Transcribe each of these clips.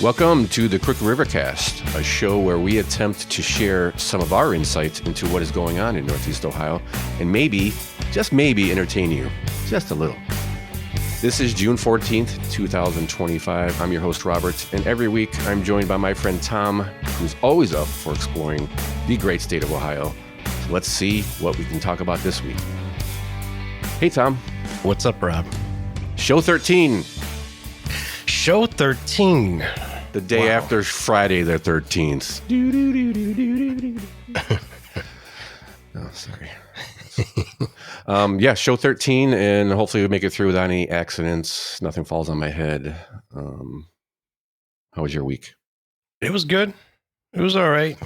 Welcome to the Crooked Rivercast, a show where we attempt to share some of our insights into what is going on in Northeast Ohio and maybe, just maybe, entertain you just a little. This is June 14th, 2025. I'm your host, Robert, and every week I'm joined by my friend Tom, who's always up for exploring the great state of Ohio. So let's see what we can talk about this week. Hey, Tom. What's up, Rob? Show 13. Show 13. The day after Friday the 13th. Oh, sorry. Show 13, and hopefully we make it through without any accidents. Nothing falls on my head. How was your week? It was good. It was all right.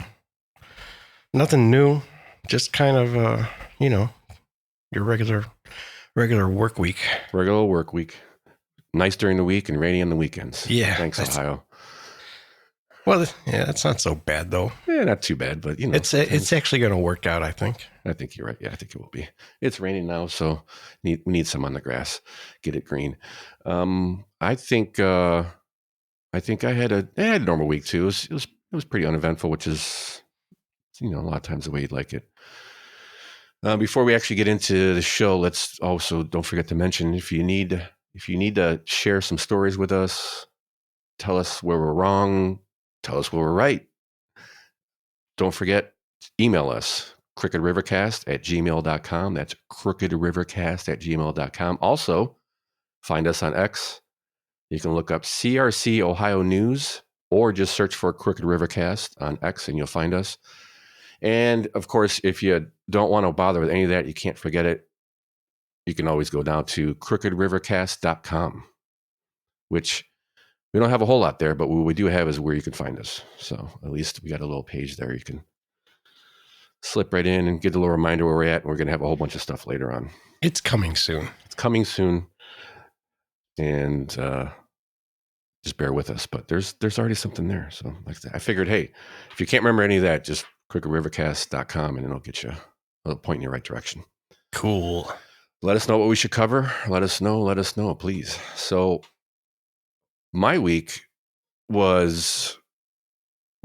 Nothing new. Just kind of, your regular work week. Regular work week. Nice during the week and rainy on the weekends. Yeah. Thanks, Ohio. Well, yeah, that's not so bad, though. Yeah, not too bad, but, it's actually going to work out, I think. I think you're right. Yeah, I think it will be. It's raining now, so we need some on the grass. Get it green. I think I had a normal week, too. It was pretty uneventful, which is, a lot of times the way you'd like it. Before we actually get into the show, let's also don't forget to mention if you need to share some stories with us, tell us where we're wrong, tell us where we're right. Don't forget, email us, crookedrivercast@gmail.com. That's crookedrivercast@gmail.com. Also, find us on X. You can look up CRC Ohio News or just search for Crooked Rivercast on X and you'll find us. And of course, if you don't want to bother with any of that, you can't forget it. You can always go down to crookedrivercast.com, which we don't have a whole lot there, but what we do have is where you can find us. So at least we got a little page there. You can slip right in and get a little reminder where we're at. And we're going to have a whole bunch of stuff later on. It's coming soon. And just bear with us. But there's already something there. So like I figured, hey, if you can't remember any of that, just crookedrivercast.com and it'll get you, it'll point in your right direction. Cool. Let us know what we should cover. Let us know, please. So my week was,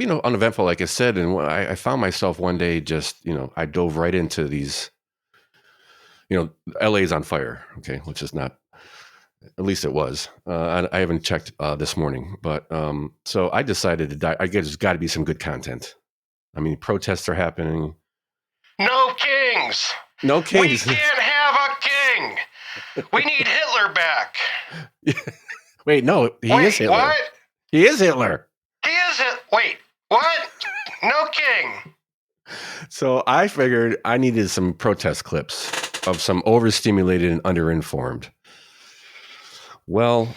uneventful, like I said. And I found myself one day just, I dove right into these, LA's on fire. Okay. Which is not, at least it was. I haven't checked this morning, but so I decided I guess there's got to be some good content. I mean, protests are happening. No kings. No kings. We can't have a king. We need Hitler back. Wait, no, he is Hitler. What? He is Hitler. Wait, what? No king. So I figured I needed some protest clips of some overstimulated and underinformed. Well,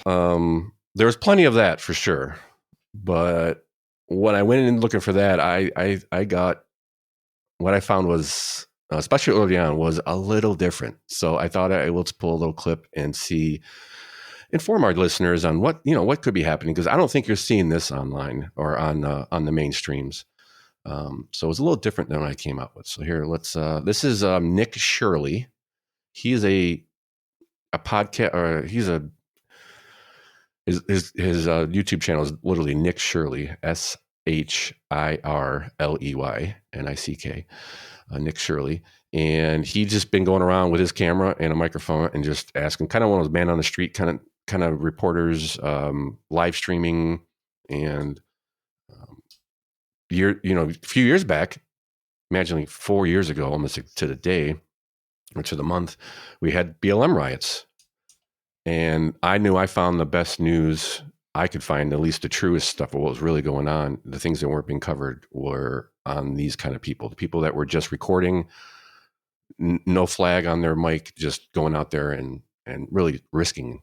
there was plenty of that for sure. But when I went in looking for that, I got what I found was, especially early on, was a little different. So I thought I will pull a little clip and inform our listeners on what could be happening, because I don't think you're seeing this online or on the mainstreams. So it's a little different than what I came up with. So here, let's. This is Nick Shirley. He is a podcast, or his YouTube channel is literally Nick Shirley, SHIRLEY, NICK, Nick Shirley. And he's just been going around with his camera and a microphone and just asking, kind of one of those man on the street kind of reporters, live streaming. And a few years back, imagine 4 years ago, almost to the day or to the month, we had BLM riots. And I knew I found the best news I could find, at least the truest stuff of what was really going on. The things that weren't being covered were on these kind of people, the people that were just recording, no flag on their mic, just going out there and really risking,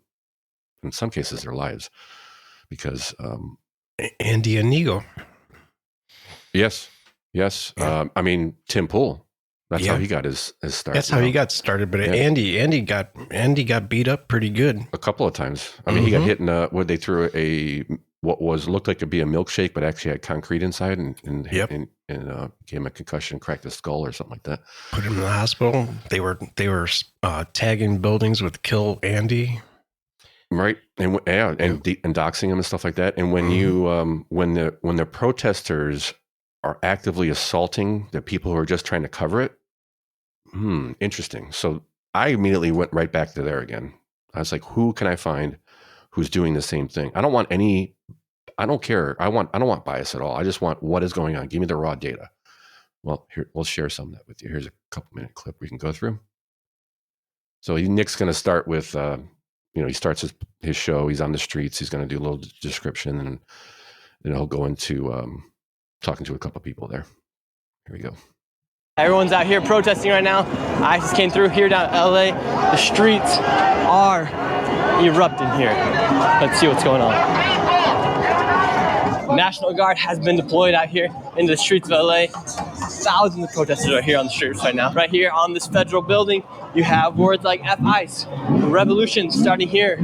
in some cases, their lives. Because Andy Inigo. Yes. Yeah. Tim Pool. That's how he got his start. That's how he got started. But yeah. Andy got beat up pretty good a couple of times. I mean, he got hit in what they threw looked like it'd be a milkshake, but actually had concrete inside and gave him a concussion, cracked his skull or something like that. Put him in the hospital. They were tagging buildings with "Kill Andy." Right. And and doxing them and stuff like that. And when you when the protesters are actively assaulting the people who are just trying to cover it, interesting. So I immediately went right back to there again. I was like, who can I find who's doing the same thing? I don't care. I don't want bias at all. I just want what is going on. Give me the raw data. Well, here, we'll share some of that with you. Here's a couple minute clip we can go through. So Nick's going to start with, he starts his show. He's on the streets. He's going to do a little description, and then he'll go into talking to a couple people there. Here we go. Everyone's out here protesting right now. ISIS came through here down in LA. The streets are erupting here. Let's see what's going on. National Guard has been deployed out here into the streets of LA. Thousands of protesters are here on the streets right now. Right here on this federal building, you have words like F-ICE, revolution starting here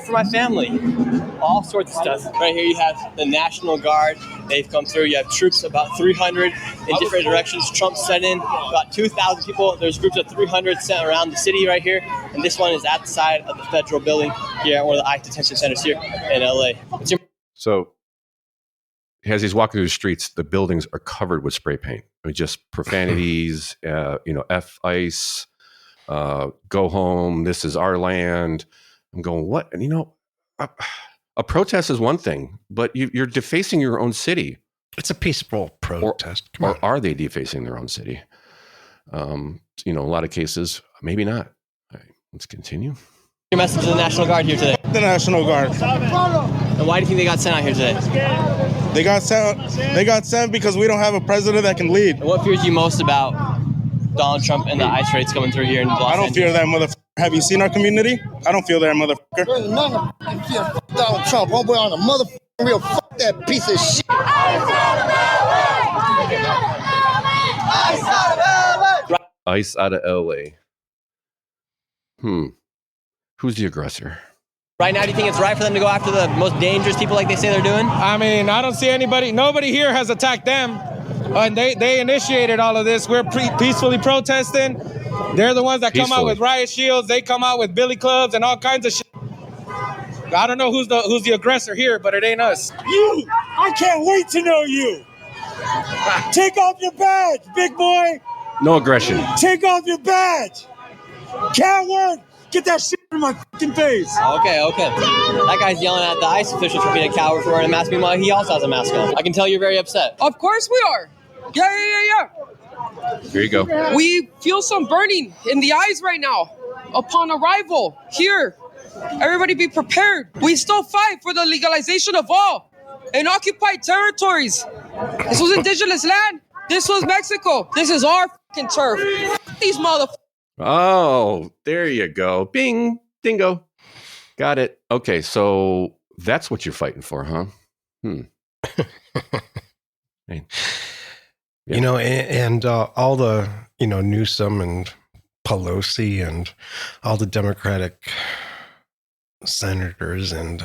for my family, all sorts of stuff. Right here you have the National Guard. They've come through. You have troops, about 300 in different directions. Trump sent in about 2,000 people. There's groups of 300 sent around the city right here. And this one is at the side of the federal building here at one of the ICE detention centers here in LA. So as he's walking through the streets, the buildings are covered with spray paint. I mean, just profanities, F-ICE, go home, this is our land. I'm going, what? And a protest is one thing, but you're defacing your own city. It's a peaceful protest. Or are they defacing their own city? A lot of cases, maybe not. All right, let's continue. Your message to the National Guard here today. The National Guard. And why do you think they got sent out here today? They got sent because we don't have a president that can lead. And what fears you most about Donald Trump and the ICE raids coming through here in Los Angeles? I don't fear that motherfucker. Have you seen our community? I don't fear that motherfucker. There's none of Donald Trump. Homeboy on a motherfucking real fuck that piece of shit. ICE out of LA. Who's the aggressor? Right now, do you think it's right for them to go after the most dangerous people like they say they're doing? I mean, I don't see nobody here has attacked them. And they initiated all of this. We're peacefully protesting. They're the ones that come out with riot shields. They come out with billy clubs and all kinds of shit. I don't know who's the aggressor here, but it ain't us. You! I can't wait to know you! Take off your badge, big boy! No aggression. Take off your badge! Coward! Get that shit in my fucking face! Okay. That guy's yelling at the ICE officials for being a coward for wearing a mask. Meanwhile, he also has a mask on. I can tell you're very upset. Of course we are. Yeah. Here you go. We feel some burning in the eyes right now upon arrival here. Everybody be prepared. We still fight for the legalization of all in occupied territories. This was indigenous land. This was Mexico. This is our fucking turf. These motherfuckers. Oh, there you go. Bing, dingo. Got it. Okay, so that's what you're fighting for, huh? Hey. Yeah. And all the, Newsom and Pelosi and all the Democratic senators and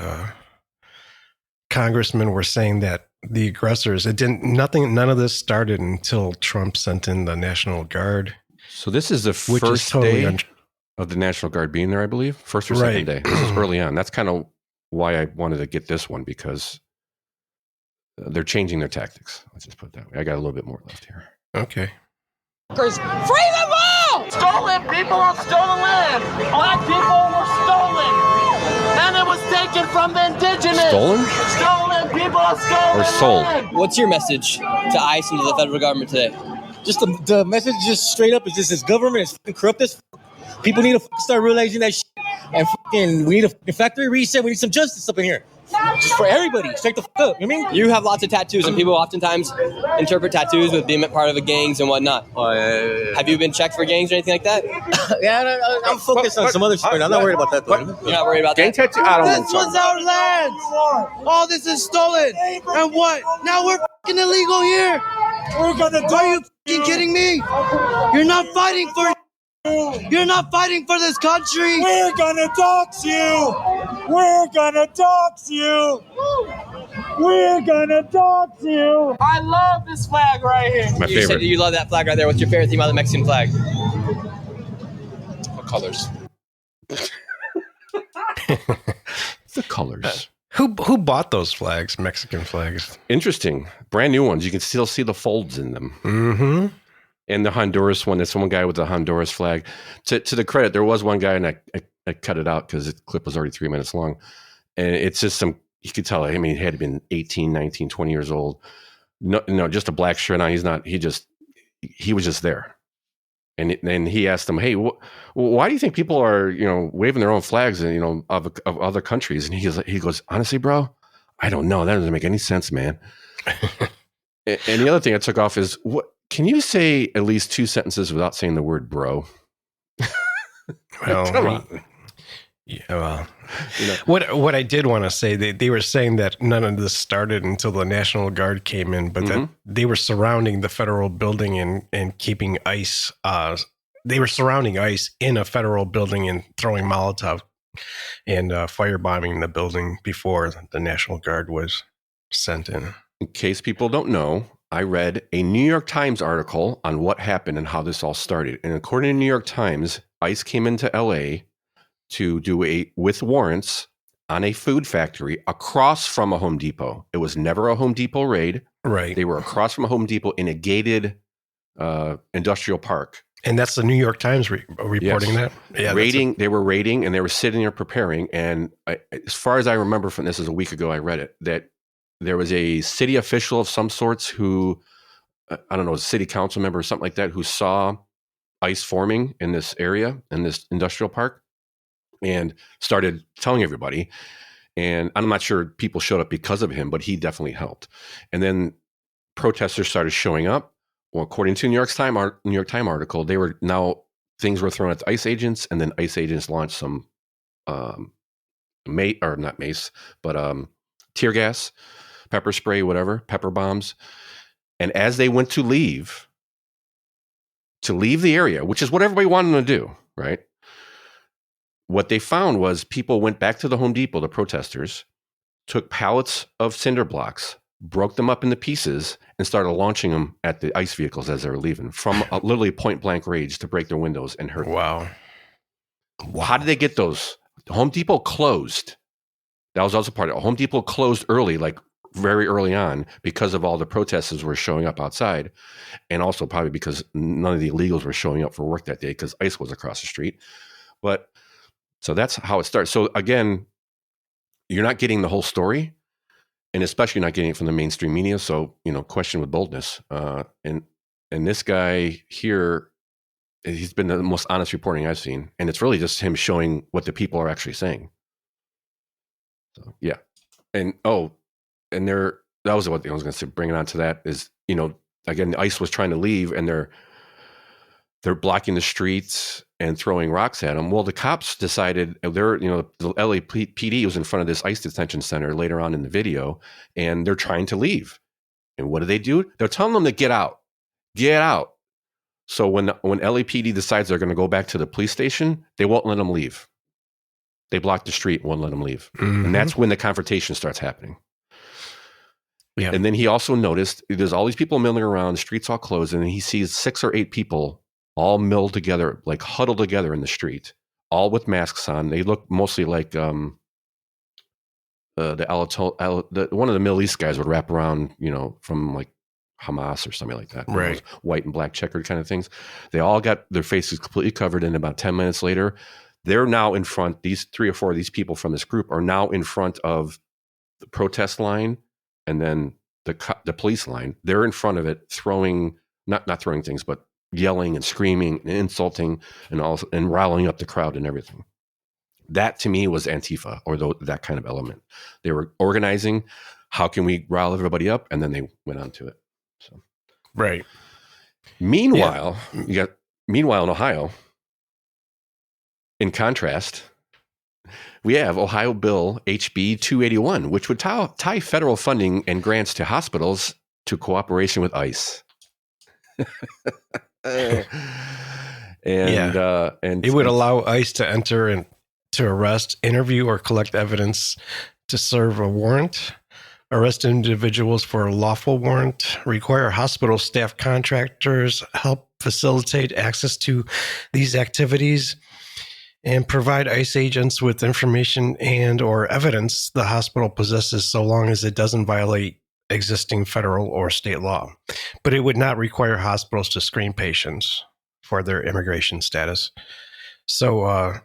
congressmen were saying that the aggressors, none of this started until Trump sent in the National Guard. So this is the first day of the National Guard being there, I believe. First or second day. This is early on. That's kind of why I wanted to get this one, because they're changing their tactics. Let's just put it that way. I got a little bit more left here. Okay. Free them all! Stolen people on stolen land. Black people were stolen. And it was taken from the indigenous. Stolen? Stolen people are stolen. Or sold. Land. What's your message to ICE and to the federal government today? Just the message just straight up is just this government is fucking corrupt as fuck. People need to start realizing that shit. And fucking, we need a fucking factory reset. We need some justice up in here. Just for everybody. Straight the fuck up. You know what I mean? You have lots of tattoos, and people oftentimes interpret tattoos with being part of a gangs and whatnot. Oh, yeah. Have you been checked for gangs or anything like that? Yeah, I'm focused on some other shit. I'm not worried about that, though. You're not worried about Gang that? tattoo? I don't know. This was our land. All this is stolen. And what? Now we're fucking illegal here. We're gonna do. Are you fucking kidding me? You're not fighting for. You're not fighting for this country. We're gonna dox you. We're gonna dox you. We're gonna dox you. I love this flag right here. My You said favorite. you love that flag right there. What's your favorite thing about the Mexican flag? What colors? the colors. Who bought those flags, Mexican flags? Interesting. Brand new ones. You can still see the folds in them. Mm-hmm. And the Honduras one, there's one guy with the Honduras flag. To the credit, there was one guy, and I cut it out because the clip was already 3 minutes long. And it's just you could tell, I mean, he had been 18, 19, 20 years old. No, just a black shirt on. He was just there. And then he asked them, hey, why do you think people are, waving their own flags, of other countries? And he goes, honestly, bro, I don't know. That doesn't make any sense, man. And the other thing I took off is, can you say at least 2 sentences without saying the word bro? Well, come on. Yeah, well, what I did want to say, they were saying that none of this started until the National Guard came in, but that they were surrounding the federal building and keeping ICE. They were surrounding ICE in a federal building and throwing Molotov and firebombing the building before the National Guard was sent in. In case people don't know, I read a New York Times article on what happened and how this all started. And according to New York Times, ICE came into LA to do with warrants on a food factory across from a Home Depot. It was never a Home Depot raid. Right. They were across from a Home Depot in a gated industrial park. And that's the New York Times reporting that? Yeah. They were raiding, and they were sitting there preparing. And as far as I remember from this, is a week ago I read it, that there was a city official of some sorts who, I don't know, a city council member or something like that, who saw ICE forming in this area, in this industrial park, and started telling everybody. And I'm not sure people showed up because of him, but he definitely helped. And then protesters started showing up. Well, according to New York Times article, things were thrown at ICE agents, and then ICE agents launched some tear gas, pepper spray, whatever, pepper bombs. And as they went to leave the area, which is what everybody wanted them to do, right? What they found was people went back to the Home Depot, the protesters, took pallets of cinder blocks, broke them up into pieces, and started launching them at the ICE vehicles as they were leaving from literally point blank range to break their windows and hurt them. Wow. How did they get those? Home Depot closed. That was also part of it. Home Depot closed early, like very early on, because of all the protesters were showing up outside. And also probably because none of the illegals were showing up for work that day because ICE was across the street. But so that's how it starts. So again, you're not getting the whole story, and especially not getting it from the mainstream media. So, question with boldness. And this guy here, he's been the most honest reporting I've seen. And it's really just him showing what the people are actually saying. So, yeah. And, that was what I was going to say, bringing on to that is, again, ICE was trying to leave, and they're blocking the streets and throwing rocks at them. Well, the cops decided the LAPD was in front of this ICE detention center later on in the video, and they're trying to leave. And what do? They're telling them to get out. Get out. So when LAPD decides they're going to go back to the police station, they won't let them leave. They block the street and won't let them leave. Mm-hmm. And that's when the confrontation starts happening. Yeah. And then he also noticed there's all these people milling around, the streets all closed, and then he sees 6 or 8 people all milled together, like huddled together in the street, all with masks on. They look mostly like one of the Middle East guys would wrap around, from like Hamas or something like that. Right. White and black checkered kind of things. They all got their faces completely covered, and about 10 minutes later, they're now in front. These 3 or 4 of these people from this group are now in front of the protest line, and then the police line. They're in front of it, throwing, not throwing things, but yelling and screaming and insulting and riling up the crowd and everything. That to me was Antifa, or that kind of element. They were organizing. How can we rile everybody up? And then they went on to it. So, right. Meanwhile, in Ohio, in contrast, we have Ohio Bill HB 281, which would tie federal funding and grants to hospitals to cooperation with ICE. And it would allow ICE to enter and to arrest, interview, or collect evidence to serve a warrant, arrest individuals for a lawful warrant, require hospital staff contractors help facilitate access to these activities, and provide ICE agents with information and or evidence the hospital possesses so long as it doesn't violate existing federal or state law. But it would not require hospitals to screen patients for their immigration status. So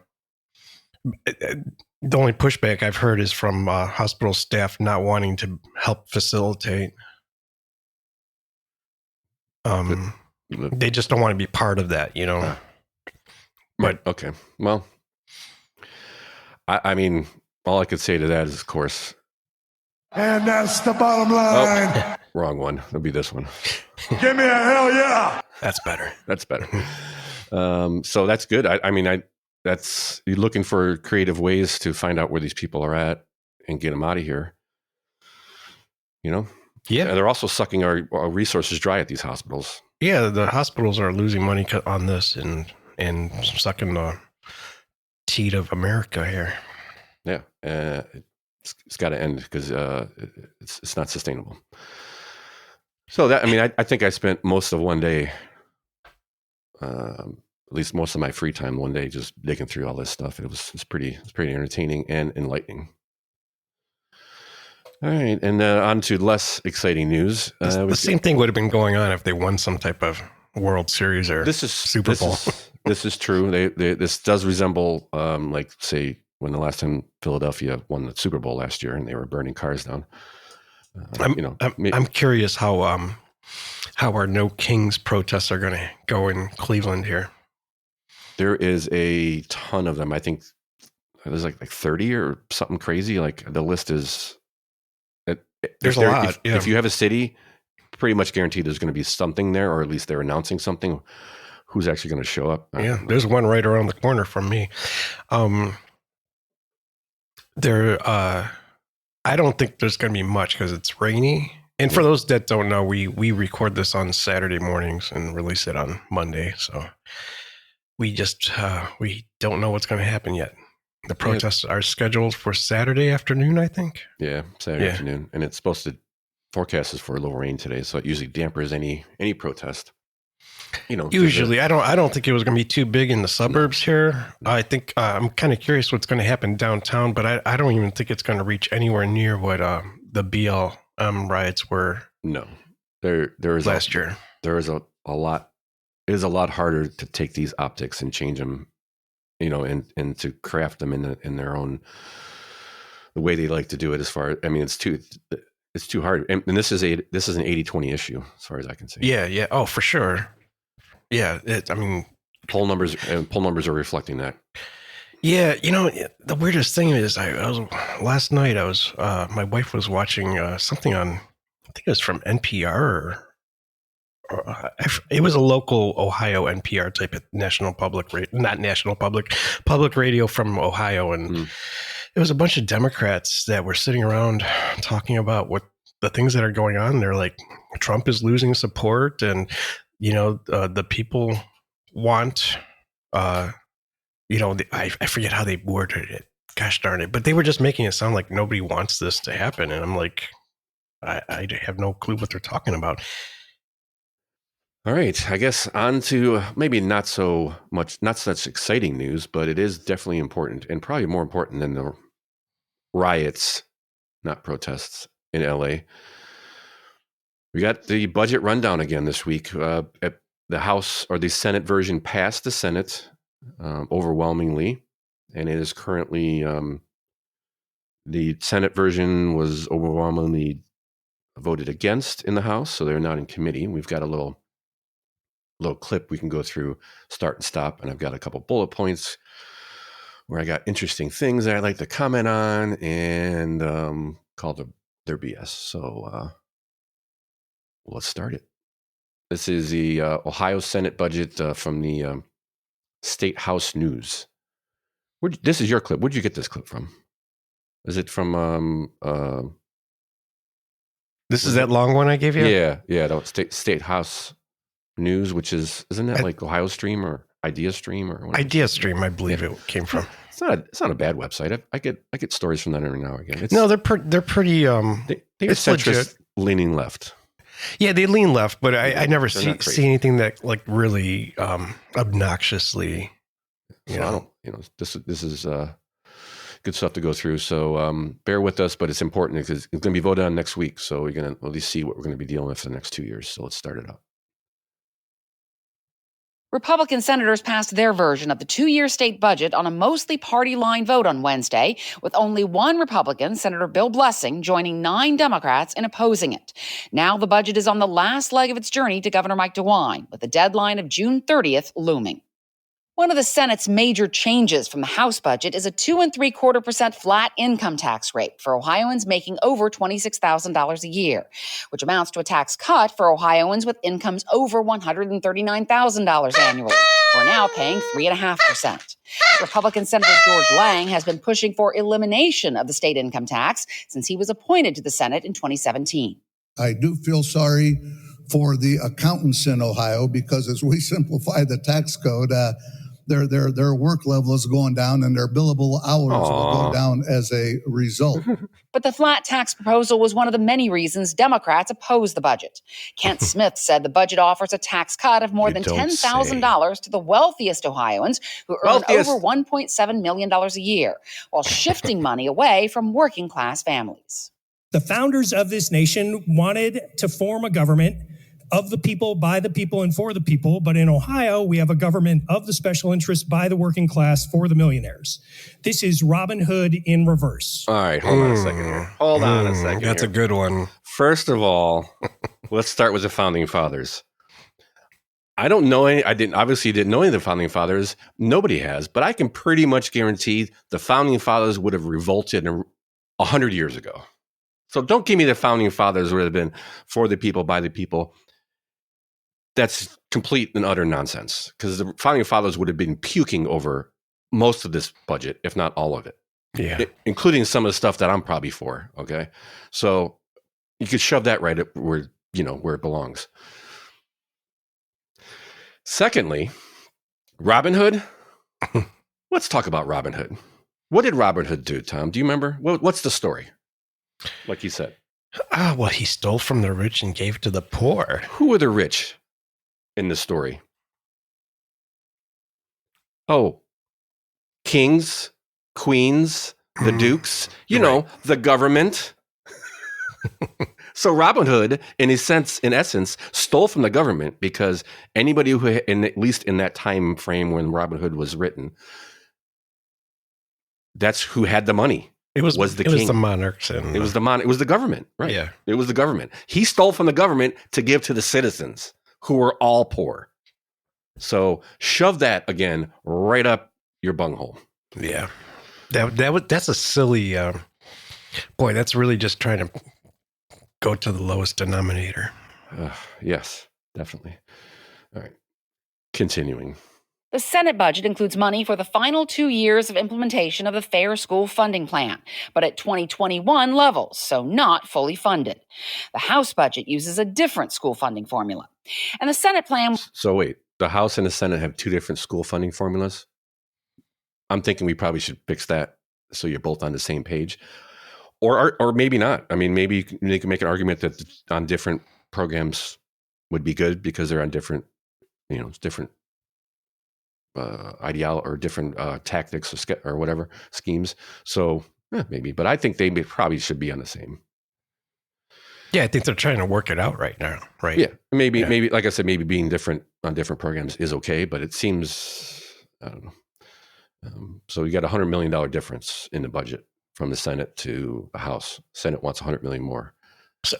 the only pushback I've heard is from hospital staff not wanting to help facilitate. They just don't want to be part of that, you know. Right. Okay. Well, I mean, all I could say to that is, of course. And that's the bottom line. Oh, wrong one. It'll be this one. Give me a hell yeah. That's better. That's better. So that's good. I mean, that's you're looking for creative ways to find out where these people are at and get them out of here. You know? Yeah. And they're also sucking our resources dry at these hospitals. Yeah, the hospitals are losing money on this and sucking the teat of America here. Yeah, it's got to end because it's not sustainable. So that, I mean, I think I spent most of one day, at least most of my free time one day, just digging through all this stuff. It's pretty entertaining and enlightening. All right, and on to less exciting news. The same thing would have been going on if they won some type of World Series or Super Bowl. This is true. This does resemble, like, say, when the last time Philadelphia won the Super Bowl last year and they were burning cars down. I'm curious how our No Kings protests are going to go in Cleveland here. There is a ton of them. I think there's like 30 or something crazy. Like the list is. There's a lot. If you have a city, pretty much guaranteed there's going to be something there, or at least they're announcing something. Who's actually going to show up? Yeah, there's one right around the corner from me. I don't think there's going to be much because it's rainy. And for those that don't know, we record this on Saturday mornings and release it on Monday. So we just we don't know what's going to happen yet. The protests are scheduled for Saturday afternoon, I think. Yeah, Saturday afternoon, and it's supposed to forecast is for a little rain today, so it usually dampers any protest. You know, usually I don't think it was going to be too big in the suburbs here. I think I'm kind of curious what's going to happen downtown, but I don't even think it's going to reach anywhere near what the BLM riots were. No, there is last year. There is a lot. It is a lot harder to take these optics and change them. You know, and to craft them in their own the way they like to do it. As far as, I mean, it's too hard. And this is an 80-20 issue, as far as I can say. Yeah. Oh, for sure. Yeah. Poll numbers are reflecting that. Yeah. You know, the weirdest thing is last night my wife was watching something on, I think it was from NPR or it was a local Ohio NPR type of public radio from Ohio. And it was a bunch of Democrats that were sitting around talking about what the things that are going on. They're like, Trump is losing support. And, you know, the people want, I forget how they worded it. Gosh darn it. But they were just making it sound like nobody wants this to happen. And I'm like, I have no clue what they're talking about. All right, I guess on to maybe not such exciting news, but it is definitely important and probably more important than the riots, not protests in LA. We got the budget rundown again this week. At the House or the Senate version passed the Senate overwhelmingly, and it is currently the Senate version was overwhelmingly voted against in the House, so they're not in committee. We've got a little clip we can go through, start and stop, and I've got a couple bullet points where I got interesting things that I'd like to comment on and call their BS. So let's start it. This is the Ohio Senate budget from the State House News. This is your clip. Where'd you get this clip from? Is it from? This is that long one I gave you? Yeah. The State House News, which isn't that like Ohio Stream or Idea Stream or whatever? Idea Stream, I believe it came from. It's not a bad website. I get stories from that every now and again. They're pretty. They're centrist, leaning left. Yeah, they lean left, but I never see anything that like really obnoxiously. this is good stuff to go through. So bear with us, but it's important because it's going to be voted on next week. So we're going to at least see what we're going to be dealing with for the next 2 years. So let's start it up. Republican senators passed their version of the two-year state budget on a mostly party-line vote on Wednesday, with only one Republican, Senator Bill Blessing, joining 9 Democrats in opposing it. Now the budget is on the last leg of its journey to Governor Mike DeWine, with the deadline of June 30th looming. One of the Senate's major changes from the House budget is a 2.75% flat income tax rate for Ohioans making over $26,000 a year, which amounts to a tax cut for Ohioans with incomes over $139,000 annually, who are now paying 3.5%. Republican Senator George Lang has been pushing for elimination of the state income tax since he was appointed to the Senate in 2017. I do feel sorry for the accountants in Ohio because as we simplify the tax code, their work level is going down and their billable hours will go down as a result. But the flat tax proposal was one of the many reasons Democrats opposed the budget. Kent Smith said the budget offers a tax cut of more than $10,000 to the wealthiest Ohioans who earn over $1.7 million a year, while shifting money away from working class families. The founders of this nation wanted to form a government of the people, by the people, and for the people. But in Ohio, we have a government of the special interest, by the working class, for the millionaires. This is Robin Hood in reverse. All right, hold on a second here. Hold on a second. That's a good one. First of all, let's start with the Founding Fathers. I don't know any, I didn't know any of the Founding Fathers. Nobody has, but I can pretty much guarantee the Founding Fathers would have revolted 100 years ago. So don't give me the Founding Fathers would have been for the people, by the people. That's complete and utter nonsense because the Founding Fathers would have been puking over most of this budget, if not all of it. Yeah. Including some of the stuff that I'm probably for. Okay. So you could shove that right up where it belongs. Secondly, Robin Hood. Let's talk about Robin Hood. What did Robin Hood do, Tom? Do you remember? What's the story? Like you said. Well, he stole from the rich and gave to the poor. Who were the rich in the story? Oh, kings, queens, the dukes, the government. So Robin Hood, in essence, stole from the government because anybody who, at least in that time frame when Robin Hood was written, that's who had the money. It was the king. It was the monarchs. And it was the government, right? Yeah. It was the government. He stole from the government to give to the citizens who were all poor. So shove that again right up your bunghole. Yeah. That's a silly, boy, that's really just trying to go to the lowest denominator. Yes, definitely. All right. Continuing. The Senate budget includes money for the final 2 years of implementation of the Fair School Funding Plan, but at 2021 levels, so not fully funded. The House budget uses a different school funding formula. And the Senate plan... So wait, the House and the Senate have two different school funding formulas? I'm thinking we probably should fix that so you're both on the same page. Or maybe not. I mean, maybe they can make an argument that on different programs would be good because they're on different, different ideology or different tactics or whatever schemes. So maybe, but I think they probably should be on the same. Yeah, I think they're trying to work it out right now, right? Yeah, maybe, like I said, maybe being different on different programs is okay, but it seems, I don't know. So you got $100 million difference in the budget from the Senate to the House. Senate wants $100 million more. So,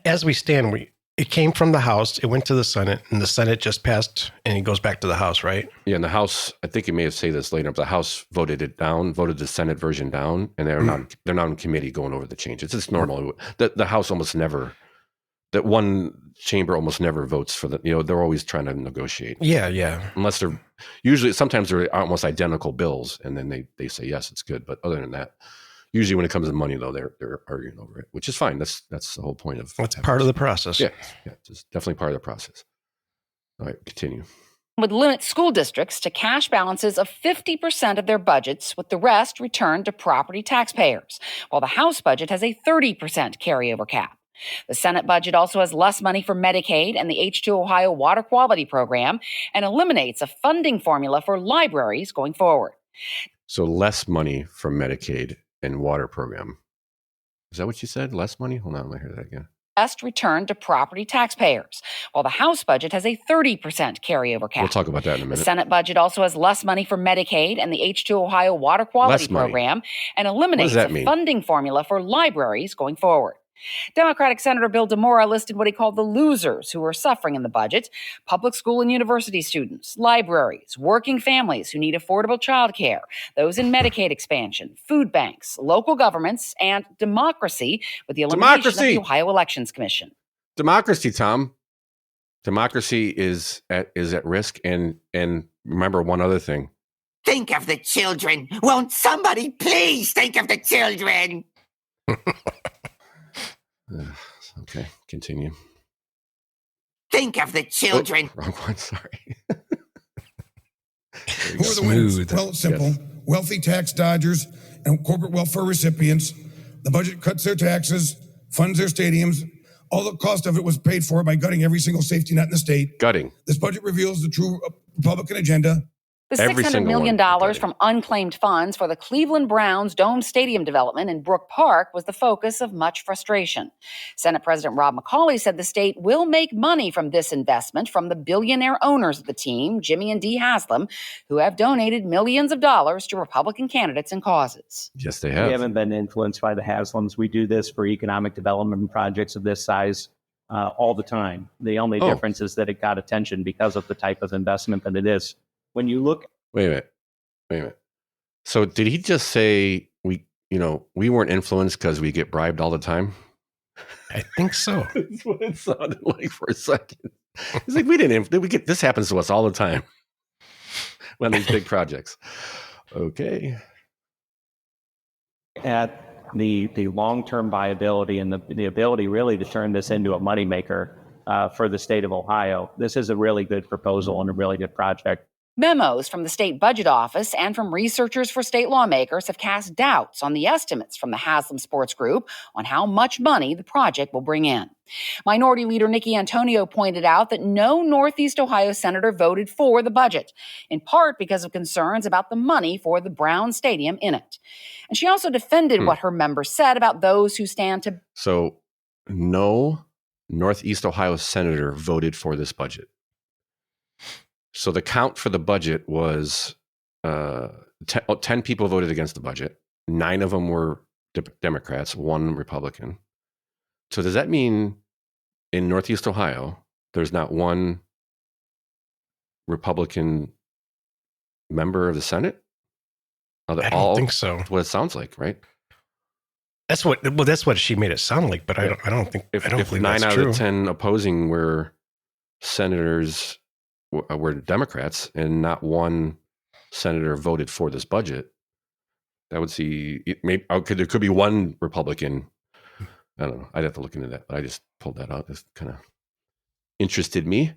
as we stand, it came from the House, it went to the Senate, and the Senate just passed, and it goes back to the House, right? Yeah, and the House, I think you may have said this later, but the House voted the Senate version down, and they're not in committee going over the changes. It's normal. The House almost never, that one chamber almost never votes for they're always trying to negotiate. Yeah. Unless sometimes they're almost identical bills, and then they say, yes, it's good. But other than that, usually when it comes to money, though, they're arguing over it, which is fine. That's the whole point of. That's part of the process. Yeah, it's definitely part of the process. All right, continue. Would limit school districts to cash balances of 50% of their budgets, with the rest returned to property taxpayers, while the House budget has a 30% carryover cap. The Senate budget also has less money for Medicaid and the H2 Ohio Water Quality Program and eliminates a funding formula for libraries going forward. So less money for Medicaid and water program. Is that what you said? Less money? Hold on, let me hear that again. Best return to property taxpayers, while the House budget has a 30% carryover cap. We'll talk about that in a The minute. Senate budget also has less money for Medicaid and the H2 Ohio Water Quality Program and eliminates a funding formula for libraries going forward. Democratic Senator Bill DeMora listed what he called the losers who are suffering in the budget: public school and university students, libraries, working families who need affordable child care, those in Medicaid expansion, food banks, local governments, and democracy with the elimination of the Ohio Elections Commission. Democracy, Tom. Democracy is at risk. And remember one other thing. Think of the children. Won't somebody please think of the children? Okay, continue. Think of the children. Oh, wrong one, sorry. Who are the winners? Well, it's simple. Yes. Wealthy tax dodgers and corporate welfare recipients. The budget cuts their taxes, funds their stadiums. All the cost of it was paid for by gutting every single safety net in the state. Gutting. This budget reveals the true Republican agenda. The $600 million from unclaimed funds for the Cleveland Browns Dome Stadium development in Brook Park was the focus of much frustration. Senate President Rob McCauley said the state will make money from this investment from the billionaire owners of the team, Jimmy and Dee Haslam, who have donated millions of dollars to Republican candidates and causes. Yes, they have. We haven't been influenced by the Haslams. We do this for economic development projects of this size all the time. The only difference is that it got attention because of the type of investment that it is. When you look, wait a minute. So did he just say we weren't influenced because we get bribed all the time? I think so. That's what it sounded like for a second. It's like this happens to us all the time when these big projects. Okay. At the long-term viability and the ability really to turn this into a moneymaker for the state of Ohio, this is a really good proposal and a really good project. Memos from the state budget office and from researchers for state lawmakers have cast doubts on the estimates from the Haslam Sports Group on how much money the project will bring in. Minority Leader Nikki Antonio pointed out that no Northeast Ohio senator voted for the budget, in part because of concerns about the money for the Brown Stadium in it. And she also defended what her members said about those who stand to... So no Northeast Ohio senator voted for this budget. So the count for the budget was 10 people voted against the budget. 9 of them were Democrats, 1 Republican. So does that mean in Northeast Ohio, there's not one Republican member of the Senate? I don't think so. What it sounds like, right? That's what she made it sound like, but I don't think if believe 9 that's out true. of 10 opposing were senators were Democrats and not one senator voted for this budget, that would see there could be one Republican. I don't know. I'd have to look into that, but I just pulled that out. This kind of interested me.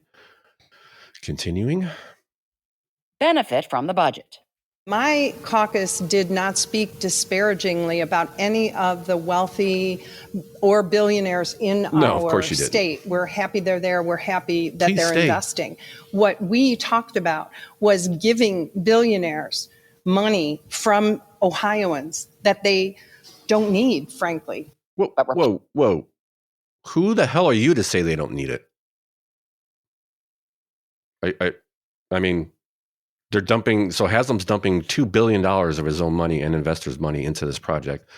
Continuing. benefit from the budget. My caucus did not speak disparagingly about any of the wealthy or billionaires in our state. We're happy they're there. We're happy that they're investing. What we talked about was giving billionaires money from Ohioans that they don't need, frankly. Whoa. Who the hell are you to say they don't need it? I mean, they're dumping, so Haslam's dumping $2 billion of his own money and investors' money into this project.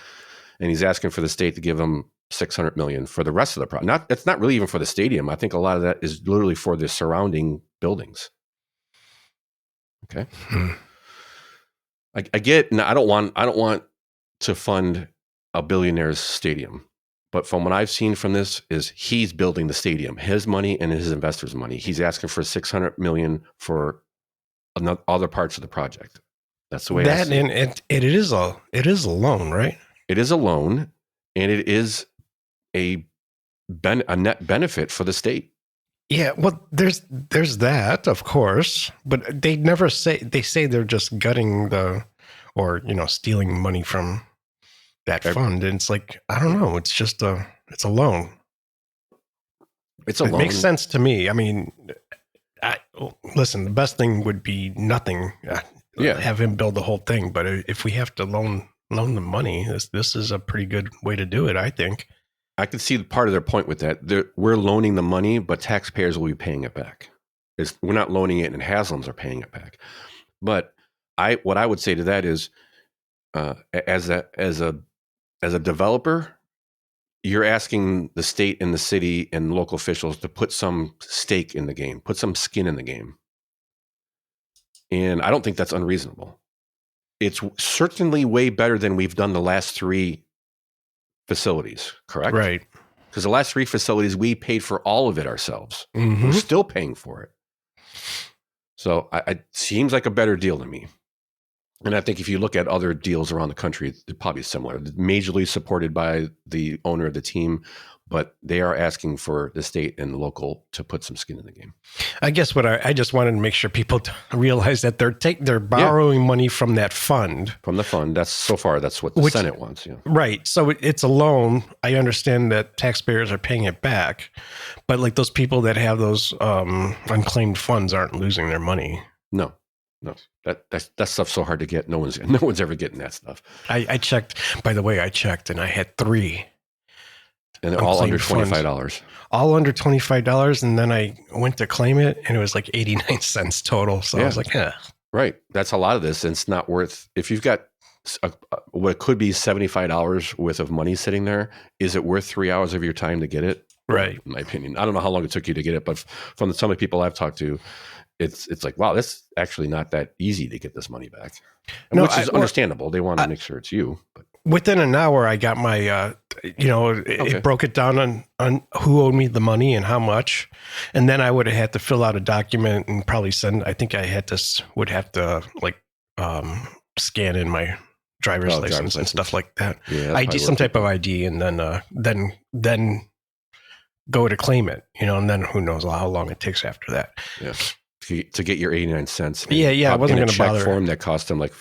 And he's asking for the state to give him $600 million for the rest of the project. It's not really even for the stadium. I think a lot of that is literally for the surrounding buildings. Okay. I get, I don't want to fund a billionaire's stadium. But from what I've seen from this is he's building the stadium, his money and his investors' money. He's asking for $600 million for other parts of the project. That's the way I see it. It is a loan, right? It is a loan, and it is a net benefit for the state. Yeah, well, there's that, of course, but they never say. They say they're just gutting stealing money from that fund, and it's like, I don't know. It's just it's a loan. It's a loan. It makes sense to me. I mean, listen, the best thing would be nothing. Have him build the whole thing. But if we have to loan the money, this is a pretty good way to do it, I think. I can see part of their point with that. We're loaning the money, but taxpayers will be paying it back. We're not loaning it, and Haslam's are paying it back. But what I would say to that is, as a developer, you're asking the state and the city and local officials to put some stake in the game, put some skin in the game. And I don't think that's unreasonable. It's certainly way better than we've done the last 3 facilities, correct? Right. Because the last 3 facilities, we paid for all of it ourselves. Mm-hmm. We're still paying for it. So it seems like a better deal to me. And I think if you look at other deals around the country, they're probably similar. Majorly supported by the owner of the team, but they are asking for the state and the local to put some skin in the game. I guess I just wanted to make sure people realize that they're borrowing money from that fund. From the fund. That's what the Senate wants. Yeah. Right. So it's a loan. I understand that taxpayers are paying it back, but like those people that have those unclaimed funds aren't losing their money. No. That stuff's so hard to get. No one's ever getting that stuff. I checked. By the way, and I had 3. And they're all under $25. All under $25, and then I went to claim it, and it was like 89 cents total. So I was like, yeah. Right. That's a lot of this, and it's not worth. If you've got what could be $75 worth of money sitting there, is it worth 3 hours of your time to get it? Right. In my opinion, I don't know how long it took you to get it, but from some of the people I've talked to, it's like, wow, that's actually not that easy to get this money back, which is understandable. They want to make sure it's you. But within an hour, I got my, it broke it down on who owed me the money and how much. And then I would have had to fill out a document and probably send, I think I would have to scan in my driver's license and stuff like that. Yeah, ID, some type of ID, and then go to claim it, and then who knows how long it takes after that. Yeah. To get your 89 cents. I wasn't going to bother. Form that cost them like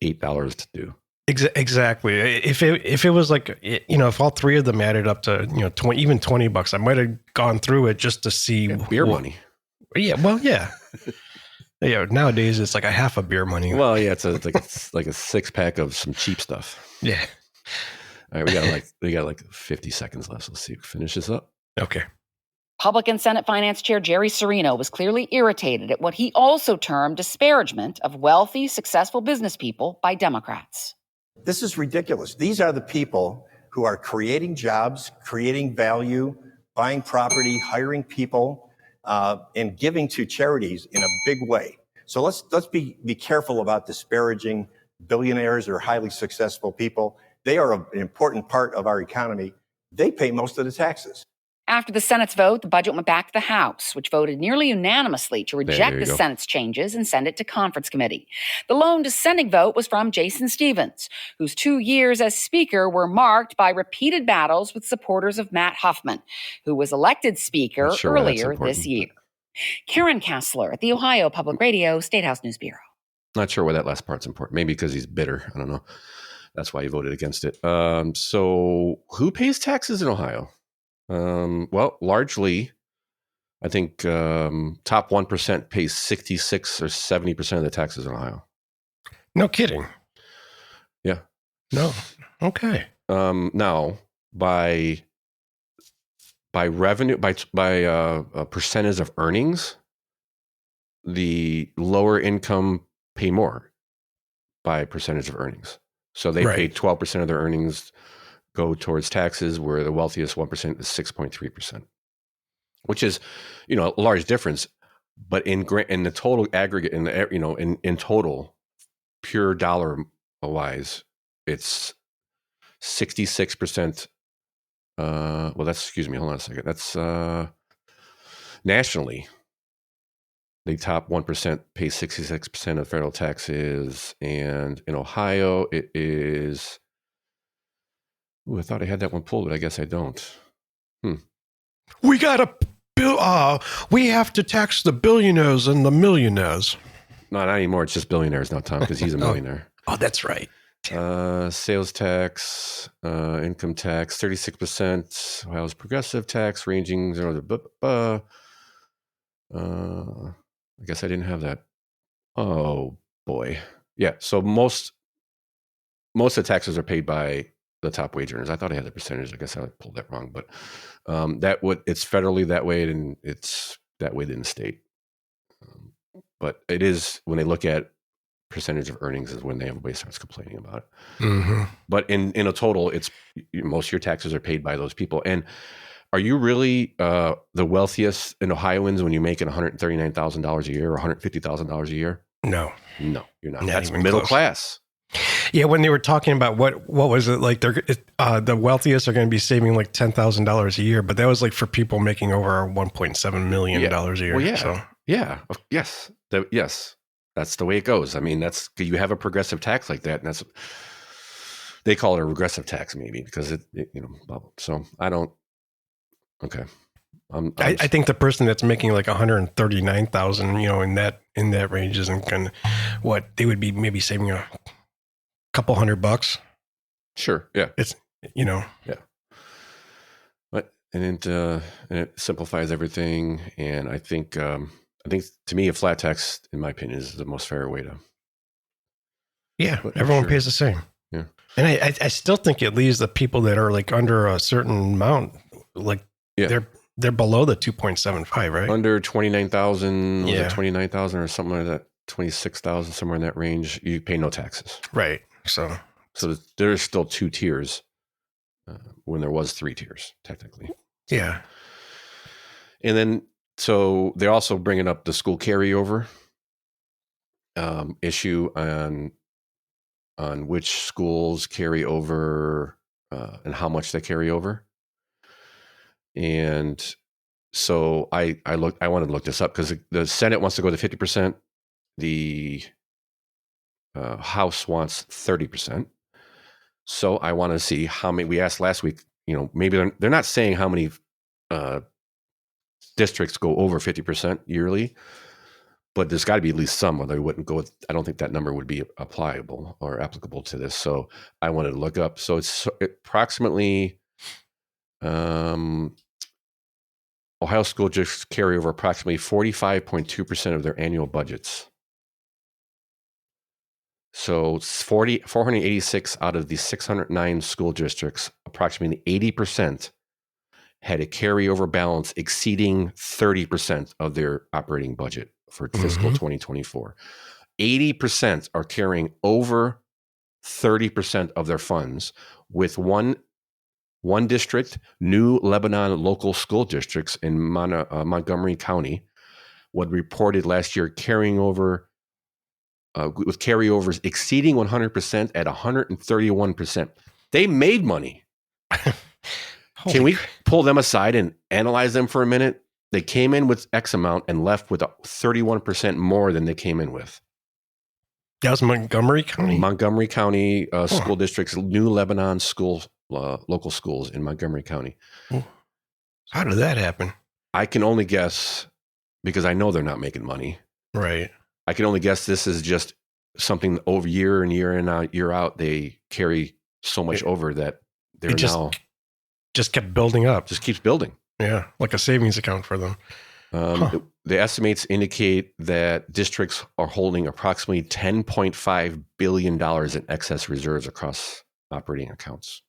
$8 to do. Exactly. If it was like, if all 3 of them added up to, even $20, I might have gone through it just to see beer money. Yeah. Well, yeah. Yeah. Nowadays it's like a half a beer money. Well, yeah. It's like a 6-pack of some cheap stuff. Yeah. All right. We got like 50 seconds left. So let's see if we finish this up. Okay. Republican Senate Finance Chair Jerry Cirino was clearly irritated at what he also termed disparagement of wealthy, successful business people by Democrats. This is ridiculous. These are the people who are creating jobs, creating value, buying property, hiring people, and giving to charities in a big way. So let's be careful about disparaging billionaires or highly successful people. They are an important part of our economy. They pay most of the taxes. After the Senate's vote, the budget went back to the House, which voted nearly unanimously to reject the Senate's changes and send it to conference committee. The lone dissenting vote was from Jason Stevens, whose 2 years as Speaker were marked by repeated battles with supporters of Matt Huffman, who was elected Speaker earlier this year. Karen Kassler at the Ohio Public Radio State House News Bureau. Not sure why that last part's important. Maybe because he's bitter. I don't know. That's why he voted against it. So who pays taxes in Ohio? Well, largely, I think top 1% pays 66 or 70% of the taxes in Ohio. No kidding. Yeah. No. Okay. Now, by revenue, by a percentage of earnings, the lower income pay more by percentage of earnings. So they pay 12% of their earnings go towards taxes, where the wealthiest 1% is 6.3%, which is, a large difference. But in the total aggregate, in total, pure dollar wise, it's 66%. Hold on a second. That's nationally, the top 1% pays 66% of federal taxes, and in Ohio, it is. Ooh, I thought I had that one pulled, but I guess I don't. We we have to tax the billionaires and the millionaires. No, not anymore. It's just billionaires now, Tom, because he's a millionaire. Oh, that's right. Sales tax, income tax, 36%. Ohio's progressive tax ranging 0 to I guess I didn't have that. Oh boy. Yeah. So most of the taxes are paid by the top wage earners. I thought I had the percentage. I guess I pulled that wrong, but it's federally that way, and it's that way in the state. But it is, when they look at percentage of earnings, is when everybody starts complaining about it. Mm-hmm. But in a total, it's most of your taxes are paid by those people. And are you really the wealthiest in Ohioans when you're making $139,000 a year or $150,000 a year? No, you're not. Not That's even middle close. class. Yeah, when they were talking about what was it like? The wealthiest are going to be saving like $10,000 a year, but that was like for people making over $1.7 million a year. Well, yeah, so. yeah, yes, yes. That's the way it goes. I mean, you have a progressive tax like that, and that's, they call it a regressive tax, maybe, because it so I don't. Okay. I think the person that's making like 139,000, in that range isn't going to, they would be maybe saving a couple $100. Sure. Yeah. It's, Yeah. But, and it simplifies everything. And I think to me, a flat tax, in my opinion, is the most fair way to. Yeah. Everyone pays the same. Yeah. And I still think it leaves the people that are like under a certain amount, like they're below the 2.75, right? Under 29,000, yeah, 29,000 or something like that, 26,000, somewhere in that range, you pay no taxes. Right. So there's still 2 tiers when there was 3 tiers, technically. Yeah. And then, so they're also bringing up the school carryover issue on which schools carry over and how much they carry over. And so I wanted to look this up because the Senate wants to go to 50%. The House wants 30%. So I want to see how many. We asked last week. Maybe they're not saying how many districts go over 50% yearly, but there's got to be at least some, or they wouldn't go. I don't think that number would be applicable to this. So I wanted to look up. So it's approximately. Ohio school districts carry over approximately 45.2% of their annual budgets. So 486 out of the 609 school districts, approximately 80%, had a carryover balance exceeding 30% of their operating budget for fiscal 2024. 80% are carrying over 30% of their funds, with one district, New Lebanon Local School Districts in Montgomery County, what reported last year carrying over with carryovers exceeding 100% at 131%. They made money. Can we pull them aside and analyze them for a minute? They came in with X amount and left with 31% more than they came in with. That was Montgomery County? Montgomery County School Districts, New Lebanon schools. Local schools in Montgomery County. How did that happen? I can only guess, because I know they're not making money. Right. I can only guess this is just something over year in, year out. They carry so much over that they're just kept building up. Just keeps building. Yeah, like a savings account for them. The estimates indicate that districts are holding approximately $10.5 billion in excess reserves across operating accounts.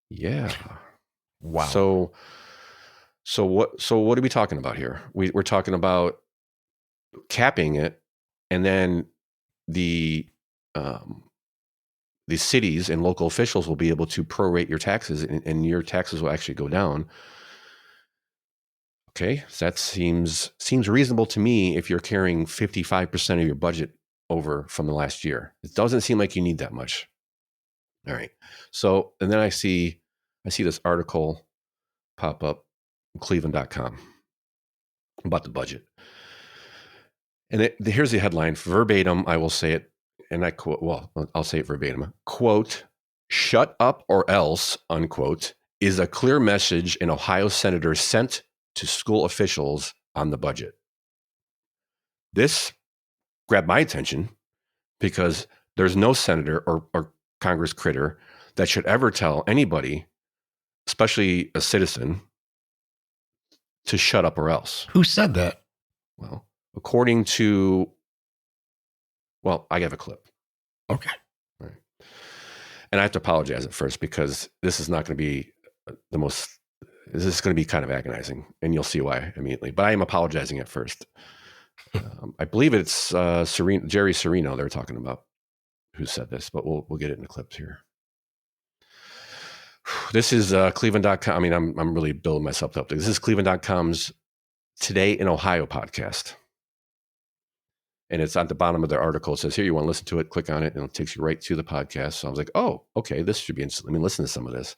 Yeah. Wow. So what are we talking about here? We're talking about capping it, and then the cities and local officials will be able to prorate your taxes, and your taxes will actually go down. Okay, so that seems reasonable to me if you're carrying 55% of your budget over from the last year. It doesn't seem like you need that much. All right. So, and then I see this article pop up on cleveland.com about the budget. And here's the headline, verbatim. I will say it, and I quote, I'll say it verbatim. Quote, "Shut up or else," unquote, is a clear message an Ohio senator sent to school officials on the budget. This grabbed my attention because There's no senator or Congress critter that should ever tell anybody, especially a citizen, to shut up or else. Who said that? Well, according to, I have a clip. Okay. All right. And I have to apologize at first because this is not going to be this is going to be kind of agonizing, and you'll see why immediately. But I am apologizing at first. I believe it's Jerry Cirino they're talking about who said this, but we'll get it in the clips here. This is Cleveland.com. I mean, I'm really building myself up. This is Cleveland.com's Today in Ohio podcast. And it's at the bottom of their article. It says, here, you want to listen to it, click on it, and it takes you right to the podcast. So I was like, oh, okay, this should be interesting. Let me listen to some of this.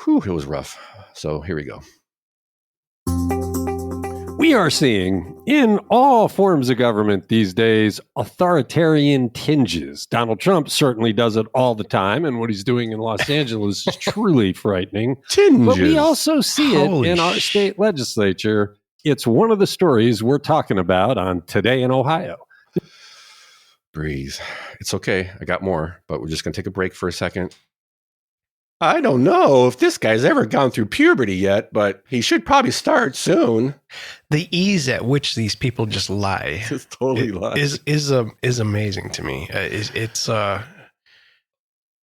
Whew, it was rough. So here we go. We are seeing in all forms of government these days authoritarian tinges. Donald Trump certainly does it all the time, and what he's doing in Los Angeles is truly frightening. Tinges. But we also see it in our state legislature. It's one of the stories we're talking about on Today in Ohio. Breathe. It's okay. I got more, but we're just going to take a break for a second. I don't know if this guy's ever gone through puberty yet, but he should probably start soon. The ease at which these people just lie, just totally lie, is amazing to me. It's oh,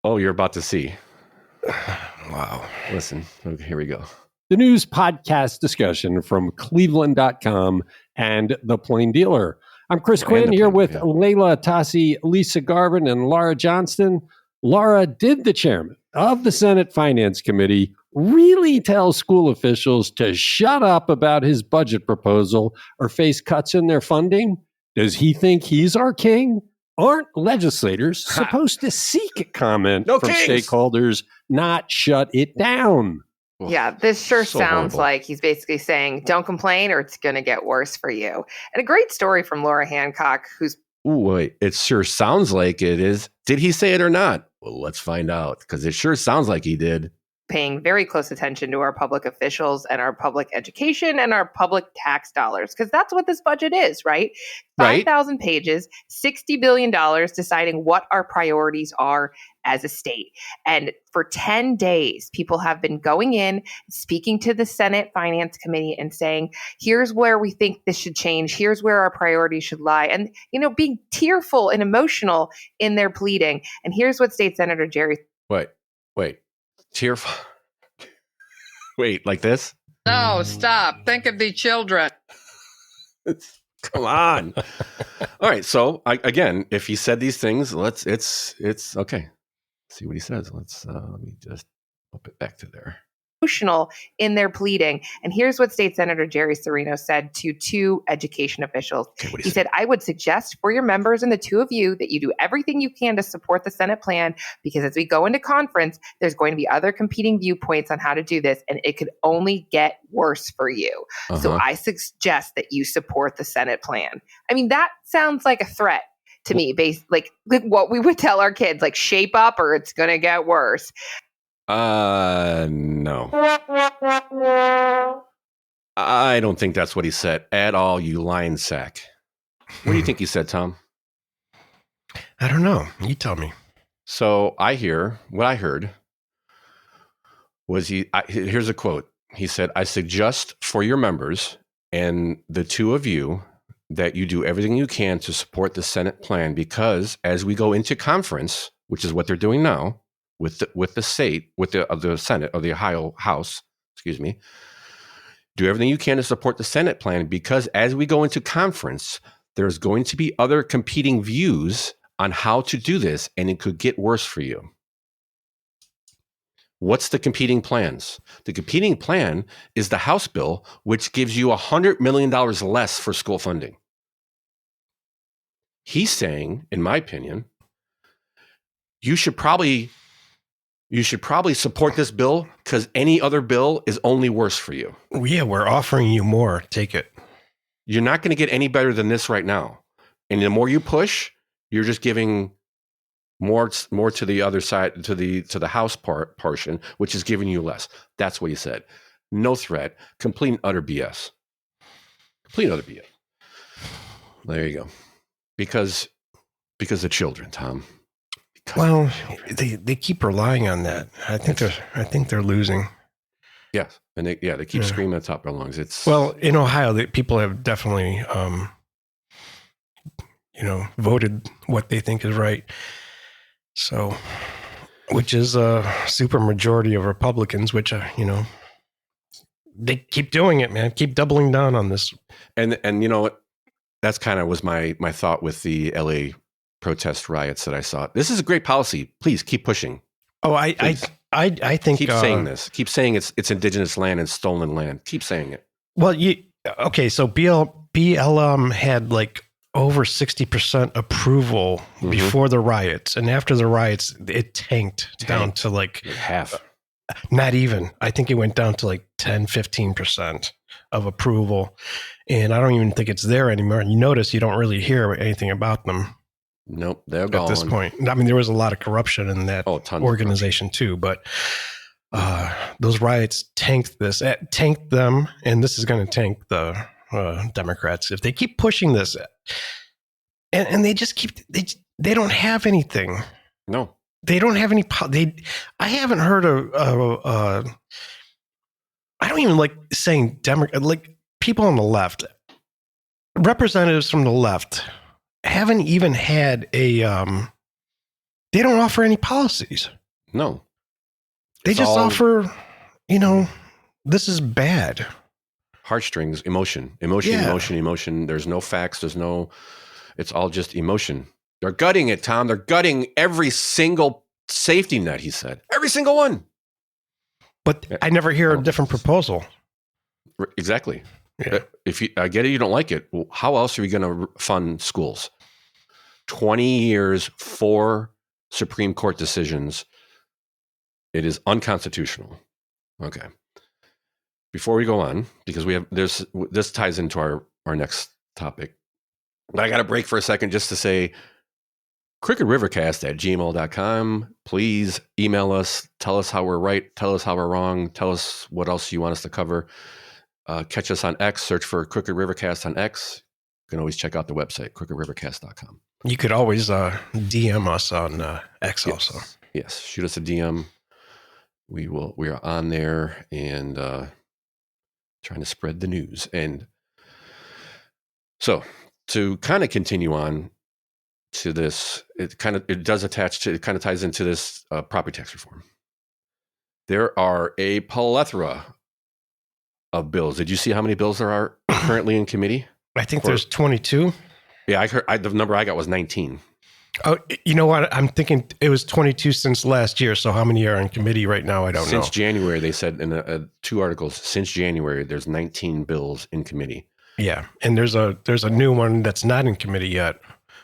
you're about to see. Wow. Listen, okay, here we go. The news podcast discussion from Cleveland.com and The Plain Dealer. I'm Chris Quinn here with Layla Tassi, Lisa Garvin, and Laura Johnston. Laura, did the chairman of the Senate Finance Committee really tell school officials to shut up about his budget proposal or face cuts in their funding? Does he think he's our king? Aren't legislators supposed to seek comment from stakeholders, not shut it down? Yeah, this sure sounds like he's basically saying, don't complain or it's going to get worse for you. And a great story from Laura Hancock, who's... Ooh, wait, it sure sounds like it is. Did he say it or not? Well, let's find out, because it sure sounds like he did. Paying very close attention to our public officials and our public education and our public tax dollars, because that's what this budget is, right? 5,000 pages, $60 billion, deciding what our priorities are as a state. And for 10 days, people have been going in, speaking to the Senate Finance Committee and saying, here's where we think this should change. Here's where our priorities should lie. And, being tearful and emotional in their pleading. And here's what State Senator Jerry... Wait. Tearful? Wait, like this? No, stop. Think of the children. Come on. All right. So again, if he said these things, it's okay. See what he says. Let me just up it back to there. Emotional in their pleading. And here's what State Senator Jerry Cirino said to two education officials. He said, I would suggest for your members and the two of you that you do everything you can to support the Senate plan, because as we go into conference, there's going to be other competing viewpoints on how to do this, and it could only get worse for you. So I suggest that you support the Senate plan. I mean, that sounds like a threat to me, based like what we would tell our kids, like shape up or it's going to get worse. No. I don't think that's what he said at all, you lying sack. What do you think he said, Tom? I don't know. You tell me. So what I heard was here's a quote. He said, I suggest for your members and the two of you that you do everything you can to support the Senate plan, because as we go into conference, which is what they're doing now, with the Senate of the Ohio House, do everything you can to support the Senate plan, because as we go into conference, there's going to be other competing views on how to do this, and it could get worse for you. What's the competing plans? The competing plan is the House bill, which gives you $100 million less for school funding. He's saying, in my opinion, you should probably support this bill because any other bill is only worse for you. Yeah, we're offering you more. Take it. You're not going to get any better than this right now. And the more you push, you're just giving more to the other side, to the House portion, which is giving you less. That's what he said. No threat. Complete and utter BS. Complete and utter BS. There you go. Because Because of children, Tom. Well, they keep relying on that. I think they're losing. Yes, and they keep screaming at the top of their lungs. It's in Ohio, people have definitely, voted what they think is right. So, which is a super majority of Republicans, which they keep doing it, man. Keep doubling down on this. And you know what? That's kind of was my thought with the LA protest riots that I saw. This is a great policy. Please keep pushing. Oh, I think keep saying this. Keep saying it's indigenous land and stolen land. Keep saying it. Well, so BLM had like over 60% approval before the riots, and after the riots, it tanked down to like half. Not even. I think it went down to like 10-15% of approval, and I don't even think it's there anymore. And you notice you don't really hear anything about them. Nope, they're gone. At this point. I mean, there was a lot of corruption in that organization too, but those riots tanked them, and this is going to tank the Democrats if they keep pushing this. And they just they don't have anything. No. They don't have any. I haven't heard I don't even like saying Democrat, like people on the left, representatives from the left haven't even had they don't offer any policies. No. They just offer, this is bad. Heartstrings, emotion. There's no facts. It's all just emotion. They're gutting it, Tom. They're gutting every single safety net, he said. Every single one. But I never hear a different proposal. Exactly. Yeah. I get it, you don't like it. Well, how else are we going to fund schools? 20 years, 4 Supreme Court decisions. It is unconstitutional. Okay. Before we go on, because this ties into our next topic. But I got to break for a second just to say, crookedrivercast@gmail.com. Please email us. Tell us how we're right. Tell us how we're wrong. Tell us what else you want us to cover. Catch us on X. Search for Crooked Rivercast on X. You can always check out the website, crookedrivercast.com. You could always DM us on X also. Yes. Shoot us a DM. We are on there and trying to spread the news. And so to kind of continue on to this, it kind of ties into this property tax reform. There are a plethora of bills. Did you see how many bills there are currently in committee? I think there's 22. Yeah, I heard the number I got was 19. Oh, you know what? I'm thinking it was 22 since last year. So how many are in committee right now? I don't know. Since January, they said in 2 articles. Since January, there's 19 bills in committee. Yeah, and there's a new one that's not in committee yet,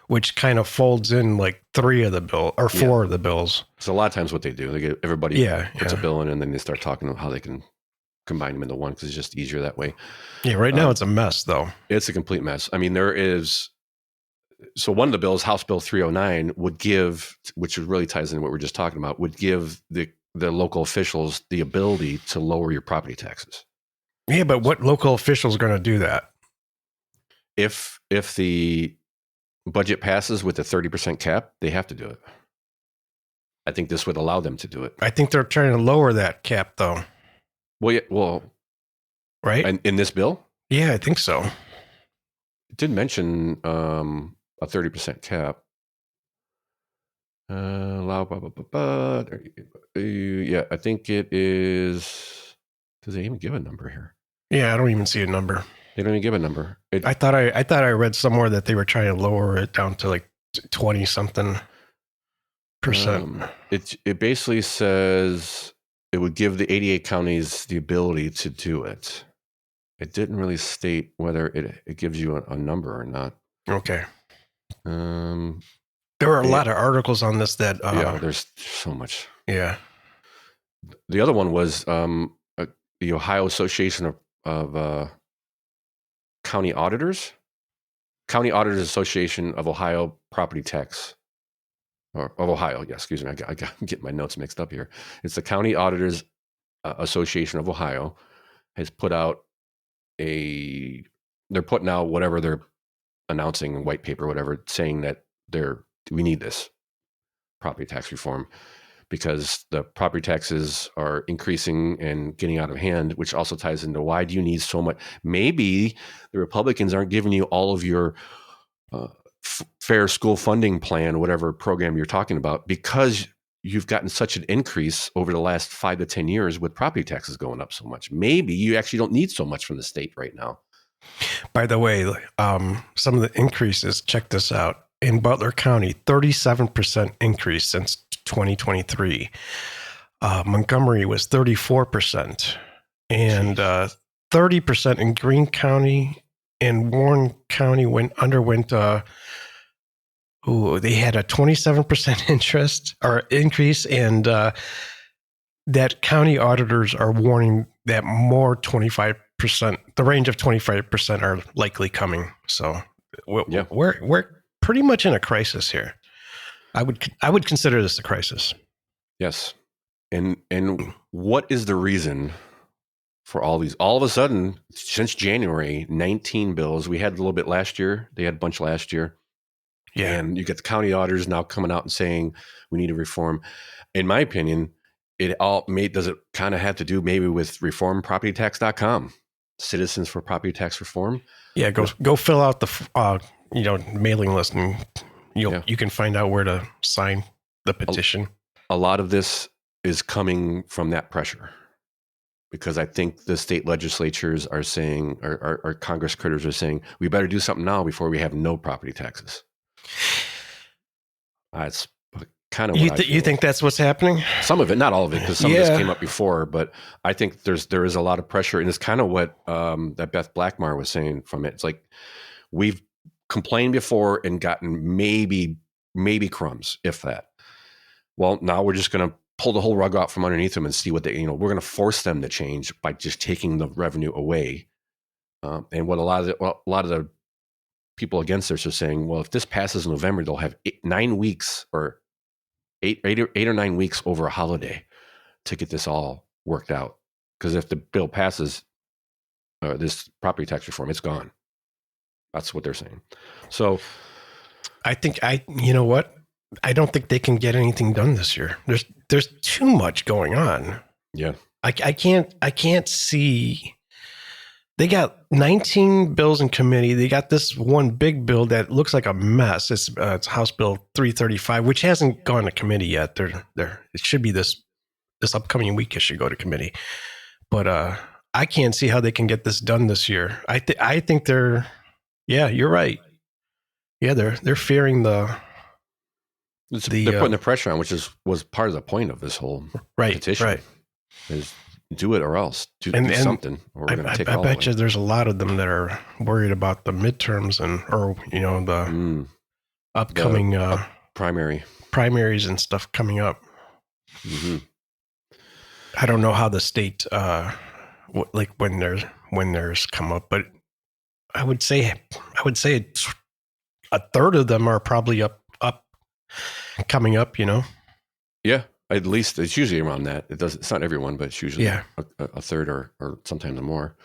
which kind of folds in like 3 of the bill or 4 of the bills. So a lot of times what they do, they get everybody puts a bill in, and then they start talking about how they can combine them into one because it's just easier that way. Yeah, right now it's a mess though. It's a complete mess. I mean, there is. So one of the bills, House Bill 309, would give, which really ties into what we're just talking about, would give the local officials the ability to lower your property taxes. Yeah, but what local official is going to do that? If the budget passes with a 30% cap, they have to do it. I think this would allow them to do it. I think they're trying to lower that cap, though. Well, right? And in this bill? Yeah, I think so. It did mention a 30% cap. Yeah, I think it is. Does they even give a number here? Yeah, I don't even see a number. They don't even give a number. I thought I read somewhere that they were trying to lower it down to like 20 something percent. It basically says it would give the 88 counties the ability to do it. It didn't really state whether it gives you a number or not. Okay. There were a lot of articles on this that there's so much. Yeah. The other one was the Ohio Association of County Auditors, County Auditors Association of Ohio Property Tax, or of Ohio. Yeah, excuse me, I got get my notes mixed up here. It's the County Auditors Association of Ohio has put out they're putting out whatever they're announcing, white paper, whatever, saying that they're we need this property tax reform because the property taxes are increasing and getting out of hand, which also ties into why do you need so much? Maybe the Republicans aren't giving you all of your fair school funding plan, whatever program you're talking about, because you've gotten such an increase over the last 5 to 10 years with property taxes going up so much. Maybe you actually don't need so much from the state right now. By the way, some of the increases, check this out. In Butler County, 37% increase since 2023. Montgomery was 34%. And 30% in Greene County and Warren County underwent they had a 27% increase, and that county auditors are warning that more 25%, the range of 25% are likely coming. So we're pretty much in a crisis here. I would consider this a crisis. Yes. And what is the reason for all these? All of a sudden, since January, 19 bills. We had a little bit last year. They had a bunch last year. Yeah. And you get the county auditors now coming out and saying we need to reform. In my opinion, does it kind of have to do maybe with reformpropertytax.com, Citizens for Property Tax Reform? Yeah, go fill out the mailing list, and you can find out where to sign the petition. A lot of this is coming from that pressure, because I think the state legislatures are saying, or Congress critters are saying, we better do something now before we have no property taxes. It's kind of what you think that's what's happening? Some of it, not all of it, because some of this came up before. But I think there is a lot of pressure, and it's kind of what that Beth Blackmar was saying from it. It's like we've complained before and gotten maybe crumbs, if that. Well, now we're just going to pull the whole rug out from underneath them and see what we're going to force them to change by just taking the revenue away. And what a lot of the people against this are saying, well, if this passes in November, they'll have 9 weeks or eight or 9 weeks over a holiday to get this all worked out. Because if the bill passes, this property tax reform, it's gone. That's what they're saying. So I think you know what? I don't think they can get anything done this year. There's too much going on. Yeah. I can't see. They got 19 bills in committee. They got this one big bill that looks like a mess. It's House Bill 335, which hasn't gone to committee yet. It should be this upcoming week. It should go to committee. But I can't see how they can get this done this year. I think they're. Yeah, you're right. Yeah, they're fearing they're putting the pressure on, which was part of the point of this whole petition. Right. Is do it or else. Do something, or we're going to take it all away. I bet you there's a lot of them that are worried about the midterms or the upcoming primaries and stuff coming up. Mm-hmm. I don't know how the state when there's come up, but I would say a third of them are probably up coming up. Yeah. At least it's usually around that. It's not everyone, but it's usually a third or sometimes more.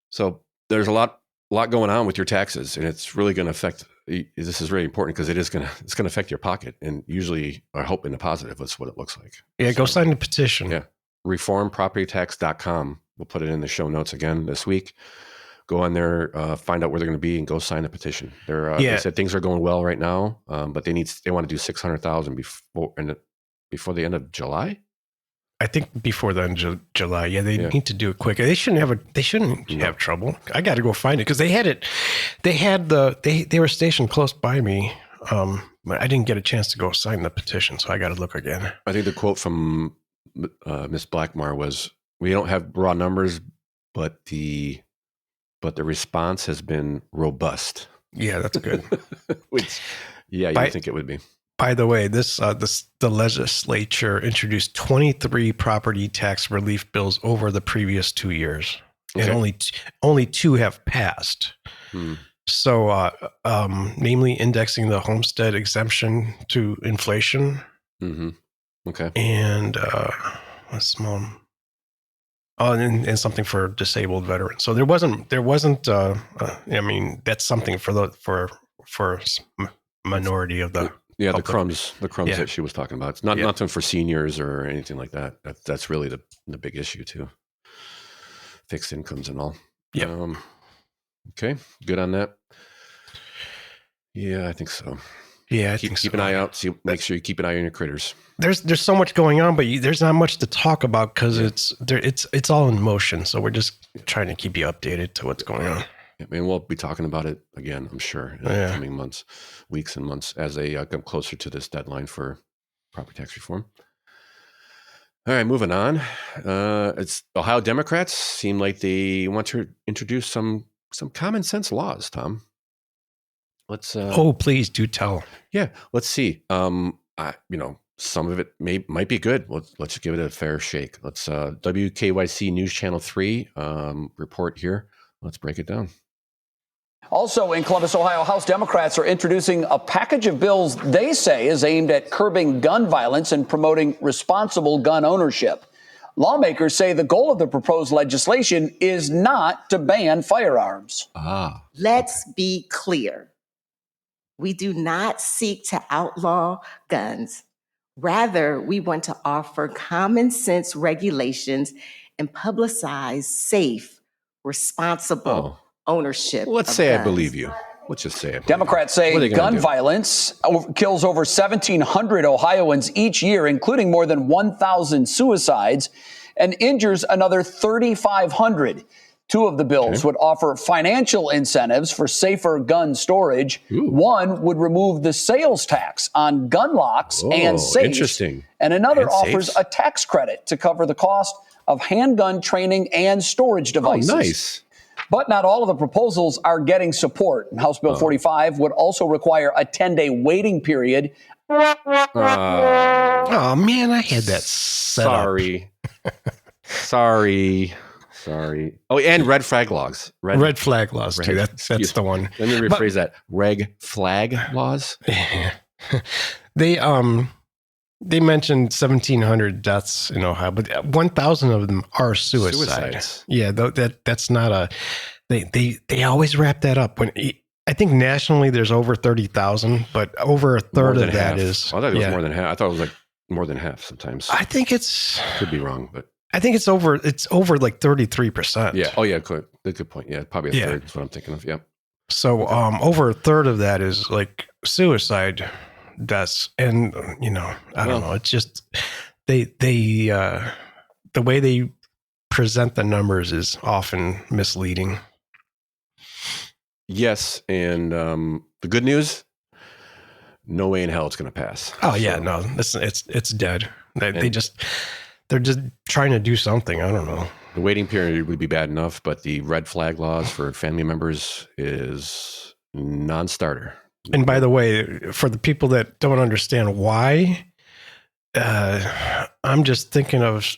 So there's a lot going on with your taxes, and it's really going to affect. This is really important because it's going to affect your pocket, and usually I hope in the positive. That's what it looks like. Yeah, go sign the petition. Yeah, reformpropertytax.com. We'll put it in the show notes again this week. Go on there, find out where they're going to be, and go sign the petition. They said things are going well right now, but they want to do 600,000 before the end of July. I think before the end of July. Yeah, they need to do it quick. They shouldn't have trouble. I got to go find it because they had it. They were stationed close by me. But I didn't get a chance to go sign the petition, so I got to look again. I think the quote from Miss Blackmar was, "We don't have raw numbers, but the response has been robust." Yeah, that's good. Which, you think it would be. By the way, the legislature introduced 23 property tax relief bills over the previous 2 years, and only 2 have passed. So, namely, indexing the homestead exemption to inflation. Mm-hmm. Okay. And a small. Oh, and something for disabled veterans. So there wasn't. I mean, that's something for minority of the the public. crumbs that she was talking about. It's not nothing for seniors or anything like that. That's really the big issue too. Fixed incomes and all. Yeah. Okay, good on that. Yeah, I think so. Yeah, keep an eye out. Make sure you keep an eye on your critters. There's so much going on, but there's not much to talk about because it's all in motion. So we're just trying to keep you updated to what's going on. I mean, we'll be talking about it again, I'm sure, in the coming weeks and months as they come closer to this deadline for property tax reform. All right, moving on. It's Ohio Democrats seem like they want to introduce some common sense laws, Tom. Let's. Please do tell. Yeah, let's see. Some of it might be good. Let's just give it a fair shake. Let's WKYC News Channel 3 report here. Let's break it down. Also in Columbus, Ohio, House Democrats are introducing a package of bills they say is aimed at curbing gun violence and promoting responsible gun ownership. Lawmakers say the goal of the proposed legislation is not to ban firearms. Let's be clear. We do not seek to outlaw guns. Rather, we want to offer common sense regulations and publicize safe, responsible ownership. Let's say I believe you. Let's just say it. Democrats say gun violence kills over 1,700 Ohioans each year, including more than 1,000 suicides, and injures another 3,500. Two of the bills would offer financial incentives for safer gun storage. One would remove the sales tax on gun locks and safes. Interesting. And another offers a tax credit to cover the cost of handgun training and storage devices. Nice. But not all of the proposals are getting support. House Bill 45 would also require a 10-day waiting period. Oh, man, I had that set Sorry. Oh, and red flag laws. Red flag laws, too. That's the one. Let me rephrase that. Reg flag laws. They mentioned 1,700 deaths in Ohio, but 1,000 of them are suicides. Yeah, that's not a. They always wrap that up. I think nationally there's over 30,000, but over a third of that is. I thought it was more than half. I thought it was like more than half sometimes. I think could be wrong, but I think it's over like 33%. Yeah. Oh yeah. Good point. Yeah, probably a third is what I'm thinking of. Yeah. So over a third of that is like suicide deaths, and I don't know. It's just the way they present the numbers is often misleading. Yes, and the good news: no way in hell it's going to pass. Oh yeah, no, it's dead. They're just trying to do something. I don't know. The waiting period would be bad enough, but the red flag laws for family members is non-starter. And by the way, for the people that don't understand why, I'm just thinking of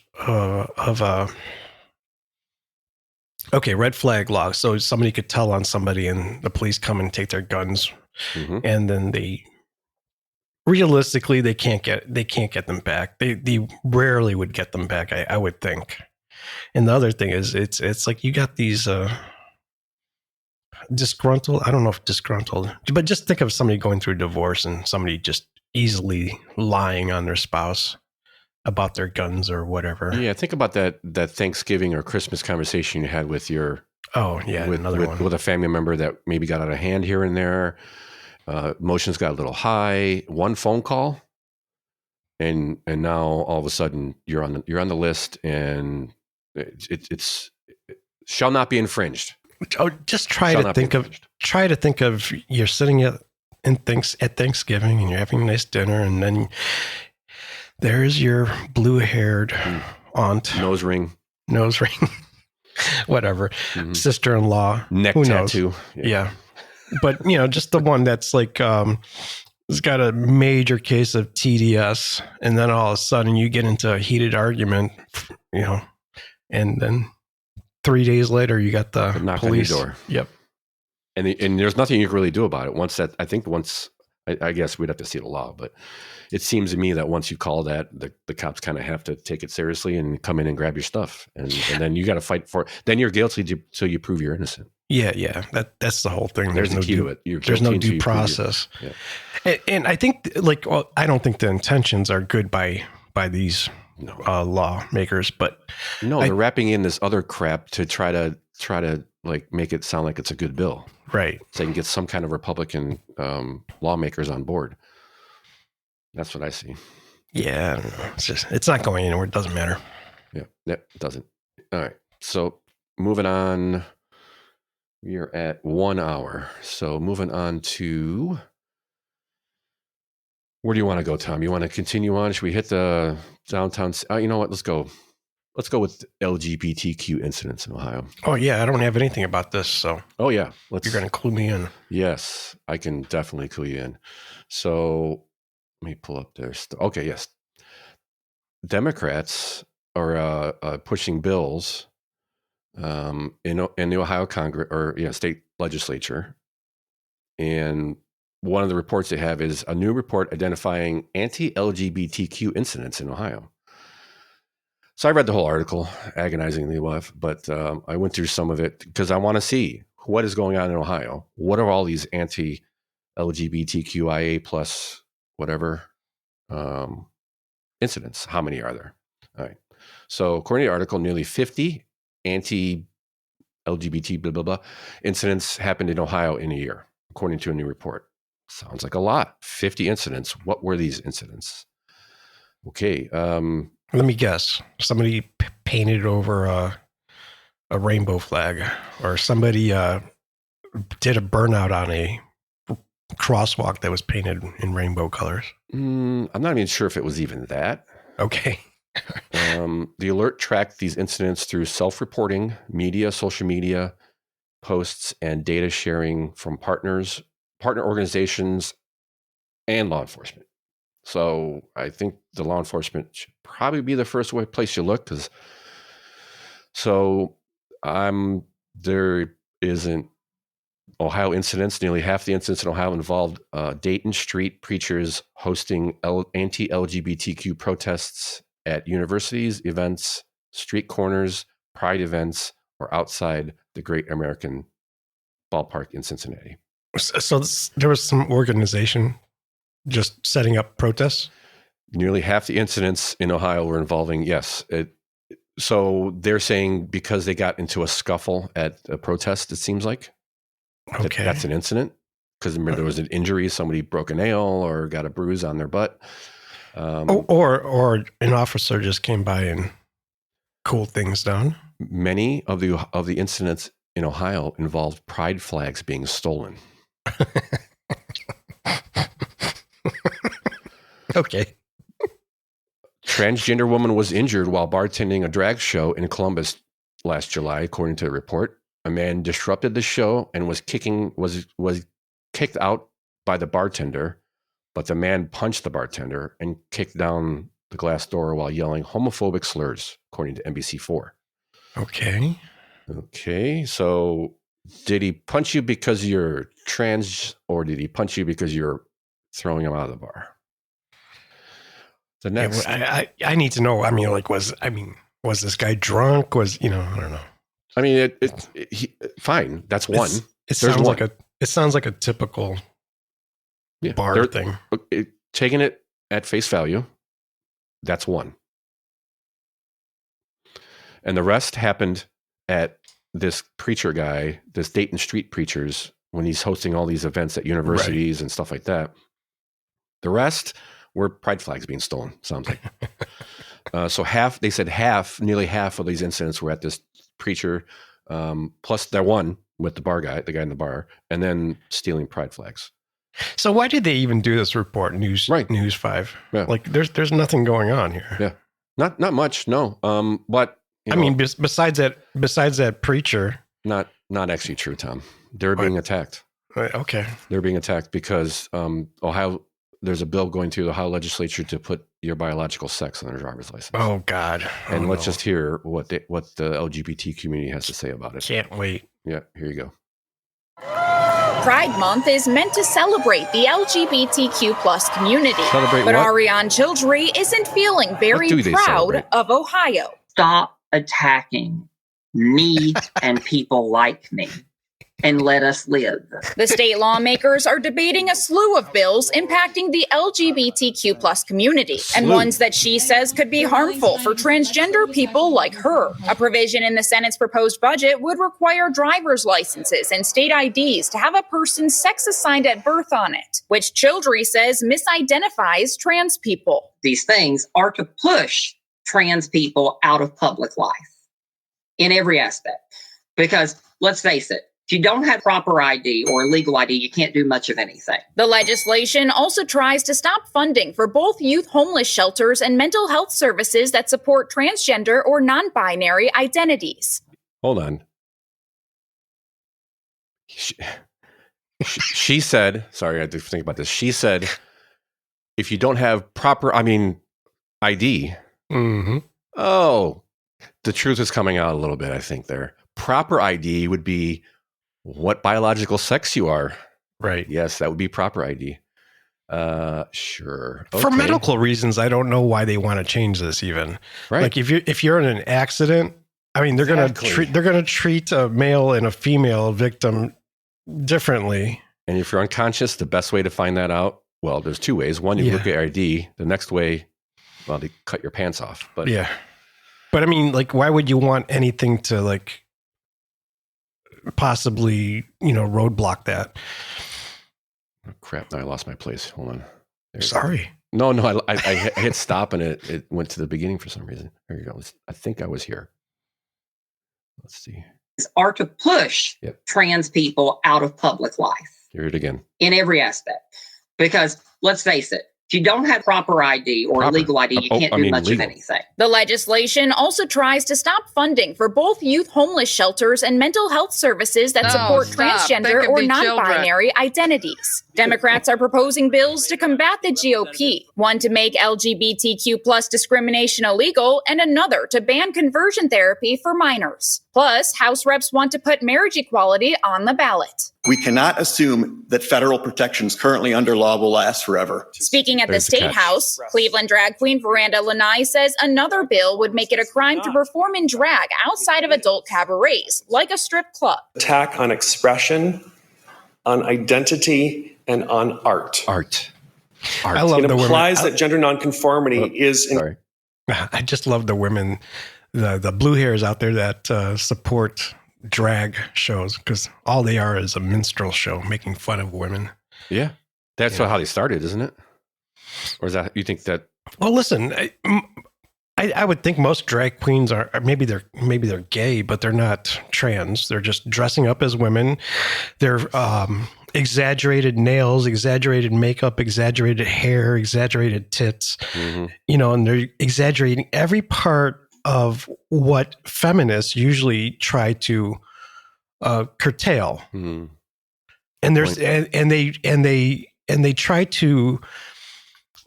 red flag laws. So somebody could tell on somebody, and the police come and take their guns, and then realistically they can't get them back. They rarely would get them back, I would think. And the other thing is, it's like you got these disgruntled. I don't know if disgruntled, but just think of somebody going through a divorce and somebody just easily lying on their spouse about their guns or whatever. Yeah, think about that Thanksgiving or Christmas conversation you had with your with a family member that maybe got out of hand here and there. Emotions got a little high. One phone call, and now all of a sudden you're on the list, and it shall not be infringed. Oh, just try to think of you're sitting at Thanksgiving and you're having a nice dinner, and then there's your blue-haired aunt, nose ring, whatever, sister-in-law, neck tattoo, yeah. But just the one that's like has got a major case of TDS, and then all of a sudden you get into a heated argument, and then 3 days later you got the knock police on your door. Yep. And there's nothing you can really do about it. I guess we'd have to see the law, but it seems to me that once you call that, the cops kind of have to take it seriously and come in and grab your stuff, and then you got to fight for it. Then you're guilty till you prove you're innocent. Yeah. That's the whole thing. There's the key to it. There's no due process. Yeah. And I think, I don't think the intentions are good by these lawmakers, but they're wrapping in this other crap to try to like make it sound like it's a good bill, right? So they can get some kind of Republican lawmakers on board. That's what I see. Yeah, it's not going anywhere. It doesn't matter. Yeah, it doesn't. All right. So moving on, we are at 1 hour. So moving on to, where do you want to go, Tom? You want to continue on? Should we hit the downtown? You know what? Let's go with LGBTQ incidents in Ohio. Oh yeah, I don't have anything about this. So yeah, you're going to clue me in. Yes, I can definitely clue you in. So let me pull up their stuff. Okay, yes, Democrats are pushing bills in the Ohio Congress or state legislature, and one of the reports they have is a new report identifying anti-LGBTQ incidents in Ohio. So I read the whole article, agonizingly enough, but I went through some of it because I want to see what is going on in Ohio. What are all these anti-LGBTQIA plus whatever incidents? How many are there? All right. So according to the article, nearly 50 anti-LGBT blah, blah, blah incidents happened in Ohio in a year, according to a new report. Sounds like a lot. 50 incidents. What were these incidents? Okay. Let me guess. Somebody painted over a rainbow flag, or somebody did a burnout on a crosswalk that was painted in rainbow colors. I'm not even sure if it was even that. Okay. The alert tracked these incidents through self-reporting, social media posts, and data sharing from partner organizations, and law enforcement. So I think the law enforcement should probably be the first place you look, because there isn't Ohio incidents. Nearly half the incidents in Ohio involved Dayton street preachers hosting anti-LGBTQ protests at universities, events, street corners, pride events, or outside the Great American Ballpark in Cincinnati. So there was some organization just setting up protests? Nearly half the incidents in Ohio were involving, yes. So they're saying because they got into a scuffle at a protest, it seems like. Okay. That's an incident. Because there was an injury, somebody broke a nail or got a bruise on their butt. Or an officer just came by and cooled things down. Many of the incidents in Ohio involved pride flags being stolen. Okay. Transgender woman was injured while bartending a drag show in Columbus last July, according to the report. A man disrupted the show and was kicked out by the bartender, but the man punched the bartender and kicked down the glass door while yelling homophobic slurs, according to NBC4. Okay. So did he punch you because you're trans, or did he punch you because you're throwing him out of the bar? The next, I need to know. I mean, was this guy drunk? I don't know. I mean, fine. That's one. It sounds like a typical bar thing. Taking it at face value, that's one. And the rest happened at this preacher guy, this Dayton street preachers, when he's hosting all these events at universities and stuff like that. The rest were pride flags being stolen, sounds like. So nearly half of these incidents were at this preacher, plus that one with the guy in the bar, and then stealing pride flags. So why did they even do this report, News 5? Yeah. There's nothing going on here. Yeah, not much, no. But besides that preacher, not actually true, Tom. They're being attacked. Okay, they're being attacked because Ohio. There's a bill going through the Ohio legislature to put your biological sex on a driver's license. Oh God! And let's just hear what the LGBT community has to say about it. Can't wait. Yeah, here you go. Pride Month is meant to celebrate the LGBTQ plus community. Celebrate but what? Ariane Childry isn't feeling very proud of Ohio. Stop attacking me and people like me. and let us live. The state lawmakers are debating a slew of bills impacting the LGBTQ plus community, and ones that she says could be harmful for transgender people like her. A provision in the Senate's proposed budget would require driver's licenses and state IDs to have a person's sex assigned at birth on it, which Childry says misidentifies trans people. These things are to push trans people out of public life in every aspect. Because let's face it, if you don't have proper ID or legal ID, you can't do much of anything. The legislation also tries to stop funding for both youth homeless shelters and mental health services that support transgender or non-binary identities. Hold on. She said, sorry, I had to think about this. She said, if you don't have proper, ID. Mm-hmm. Oh, the truth is coming out a little bit, I think, there. Proper ID would be what biological sex you are. Right. Yes, that would be proper ID. Sure. Okay. For medical reasons, I don't know why they want to change this even. Right. Like if you're in an accident, I mean, they're going to treat a male and a female victim differently. And if you're unconscious, the best way to find that out, well, there's two ways. One, you look at ID. The next way, well, they cut your pants off. But yeah. But I mean, like, why would you want anything to like possibly, roadblock that? Oh, crap. Now I lost my place. Hold on. Sorry. No, I hit stop and it went to the beginning for some reason. There you go. I think I was here. Let's see. Are to push trans people out of public life. Hear it again. In every aspect. Because let's face it, if you don't have proper ID or legal ID, you can't do much of anything. The legislation also tries to stop funding for both youth homeless shelters and mental health services that support transgender or non-binary identities. Democrats are proposing bills to combat the GOP, one to make LGBTQ plus discrimination illegal, and another to ban conversion therapy for minors. Plus, House reps want to put marriage equality on the ballot. We cannot assume that federal protections currently under law will last forever. Speaking at the State House, Cleveland drag queen Veranda Lanai says another bill would make it a crime to perform in drag outside of adult cabarets, like a strip club. Attack on expression, on identity, and on art. Art. I love it the implies women. that gender nonconformity is... Sorry. I just love the women, the blue hairs out there that support drag shows, because all they are is a minstrel show making fun of women. Yeah. That's how they started, isn't it? Or is that, you think that? Well, listen, I would think most drag queens are, maybe they're gay, but they're not trans. They're just dressing up as women. They're exaggerated nails, exaggerated makeup, exaggerated hair, exaggerated tits, and they're exaggerating every part of what feminists usually try to curtail. Mm-hmm. And there's and they try to,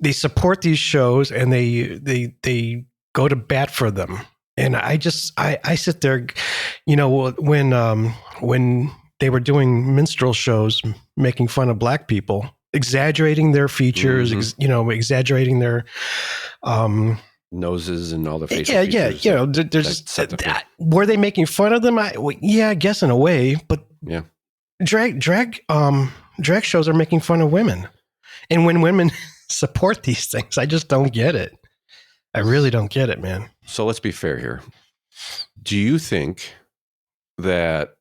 they support these shows and they go to bat for them. And I sit there, when they were doing minstrel shows making fun of black people, exaggerating their features, exaggerating their noses and all the facial features. They're just were they making fun of them? I guess in a way, but yeah, drag shows are making fun of women, and when women support these things, I just don't get it. I really don't get it, man. So let's be fair here. Do you think that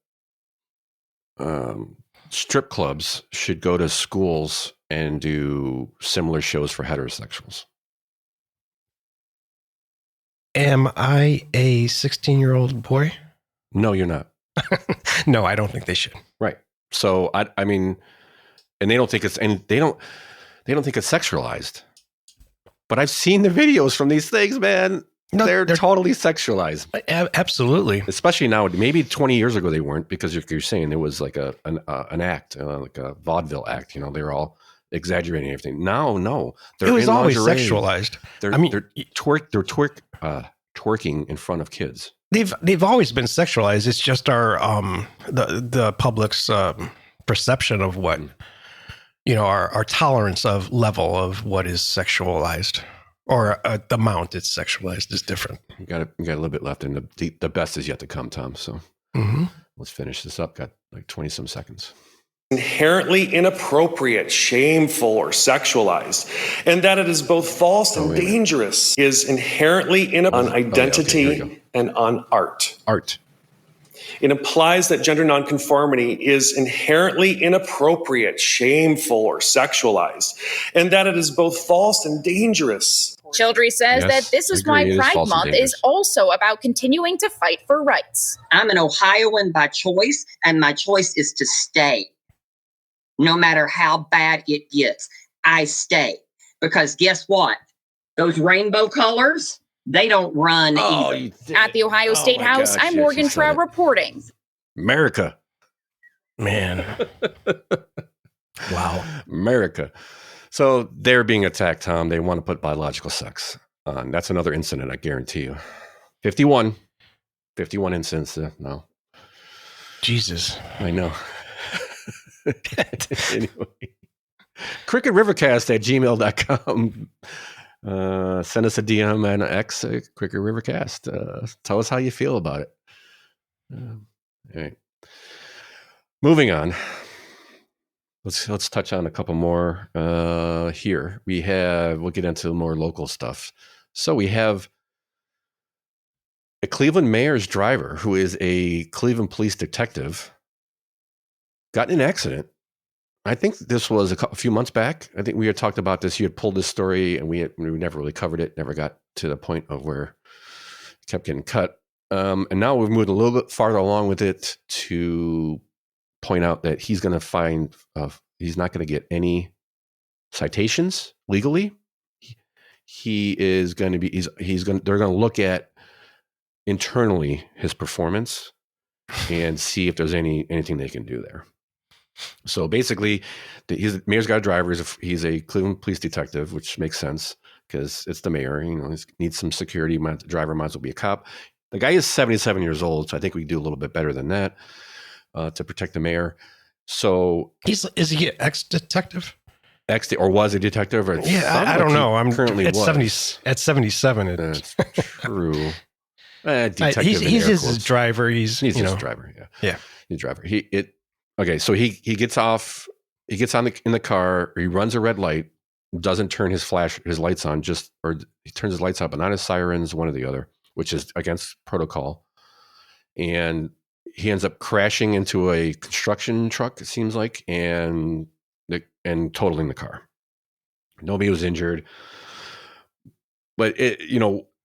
strip clubs should go to schools and do similar shows for heterosexuals? Am I a 16-year-old boy? No, you're not. No, I don't think they should. Right. So I mean, and they don't think it's sexualized. But I've seen the videos from these things, man. No, they're totally sexualized. Absolutely. Especially now. Maybe 20 years ago they weren't, because you're saying it was like an act, like a vaudeville act. They're all exaggerating everything. Now, no. It was always sexualized. They're twerking in front of kids. They've always been sexualized. It's just our the public's perception of what our tolerance of level of what is sexualized, or the amount it's sexualized is different. You got a little bit left, and the best is yet to come, Tom. So, Let's finish this up. Got like 20 some seconds. Inherently inappropriate, shameful, or sexualized, and that it is both false and dangerous is inherently on identity and on art. Art. It implies that gender nonconformity is inherently inappropriate, shameful, or sexualized, and that it is both false and dangerous. Childry says that this is why Pride Month is also about continuing to fight for rights. I'm an Ohioan by choice, and my choice is to stay. No matter how bad it gets, I stay. Because guess what? Those rainbow colors, they don't run either. At the Ohio State House, I'm Morgan Trout reporting. America. Man. Wow. America. So they're being attacked, Tom. They want to put biological sex on. That's another incident, I guarantee you. 51 incidents now. Jesus. I know. Anyway, cricketrivercast@gmail.com. Send us a DM and X, Cricket Rivercast. Tell us how you feel about it. All right. Moving on. Let's touch on a couple more here. We'll get into more local stuff. So we have a Cleveland mayor's driver who is a Cleveland police detective got in an accident. I think this was a few months back. I think we had talked about this. You had pulled this story, and we never really covered it. Never got to the point of where it kept getting cut. And now we've moved a little bit farther along with it to point out that he's going to find he's not going to get any citations legally. He is going to be they're going to look at internally his performance and see if there's anything they can do there. So basically, the mayor's got a driver. He's a Cleveland police detective, which makes sense because it's the mayor. He needs some security. The driver might as well be a cop. The guy is 77 years old, so I think we can do a little bit better than that to protect the mayor. So is he an ex-detective? Or was a detective? Or I don't know. I'm currently at 77. That's true. He's his driver. He's his driver. Yeah. He's a driver. Okay, so he gets off. He gets in the car. He runs a red light. Doesn't turn his lights on. Or he turns his lights on, but not his sirens. One or the other, which is against protocol. And he ends up crashing into a construction truck. It seems like, and totaling the car. Nobody was injured. But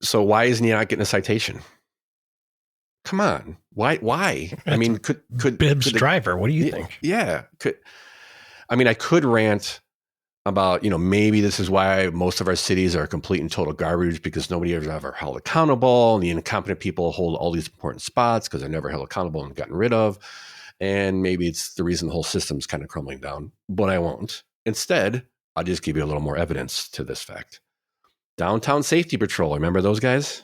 so why isn't he not getting a citation? Come on. Why? I mean, could Bibb's driver, what do you think? Yeah. I could rant about, maybe this is why most of our cities are complete and total garbage because nobody has ever held accountable. And the incompetent people hold all these important spots because they're never held accountable and gotten rid of. And maybe it's the reason the whole system's kind of crumbling down, but I won't. Instead, I'll just give you a little more evidence to this fact. Downtown Safety Patrol. Remember those guys?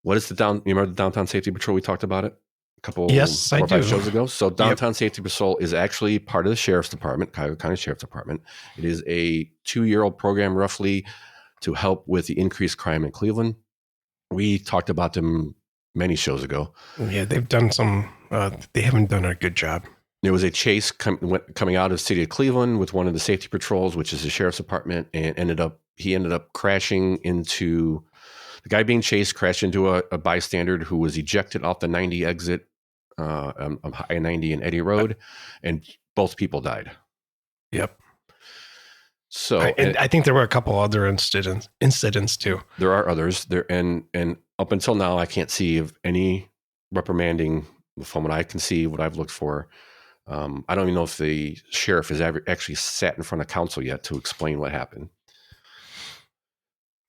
What is you remember the Downtown Safety Patrol? We talked about it a couple 4 or 5 shows ago. So Downtown Safety Patrol is actually part of the Sheriff's Department, Cuyahoga County Sheriff's Department. It is a 2-year-old program roughly to help with the increased crime in Cleveland. We talked about them many shows ago. Yeah, they've done they haven't done a good job. There was a chase coming out of the city of Cleveland with one of the safety patrols, which is the Sheriff's Department, and he ended up crashing into... The guy being chased crashed into a bystander who was ejected off the 90 exit on I-90 and Eddy Road, and both people died. Yep. So I think there were a couple other incidents too. There are others there, and up until now, I can't see of any reprimanding from what I can see, what I've looked for. I don't even know if the sheriff has ever actually sat in front of council yet to explain what happened.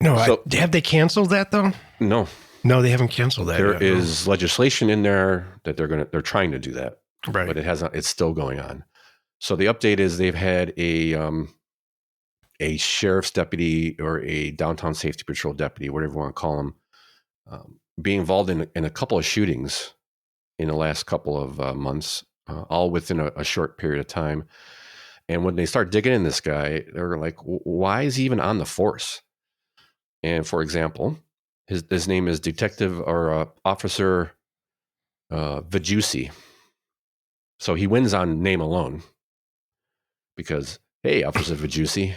No, have they canceled that though? No, they haven't canceled that. There is legislation in there that they're trying to do that, right? But it hasn't. It's still going on. So the update is they've had a sheriff's deputy or a downtown safety patrol deputy, whatever you want to call them, be involved in a couple of shootings in the last couple of months, all within a short period of time. And when they start digging in this guy, they're like, why is he even on the force? And for example, his name is Detective or Officer Vajussi. So he wins on name alone because, hey, Officer Vajussi.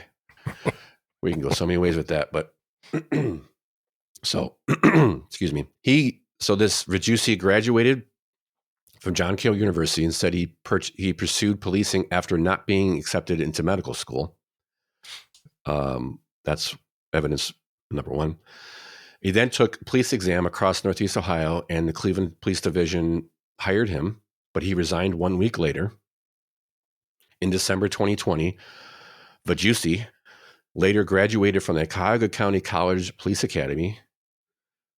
We can go so many ways with that, but so excuse me. This Vajussi graduated from John Carroll University and said he pursued policing after not being accepted into medical school. That's evidence number one. He then took a police exam across Northeast Ohio, and the Cleveland Police Division hired him, but he resigned 1 week later. In December 2020, Vajussi later graduated from the Cuyahoga County College Police Academy.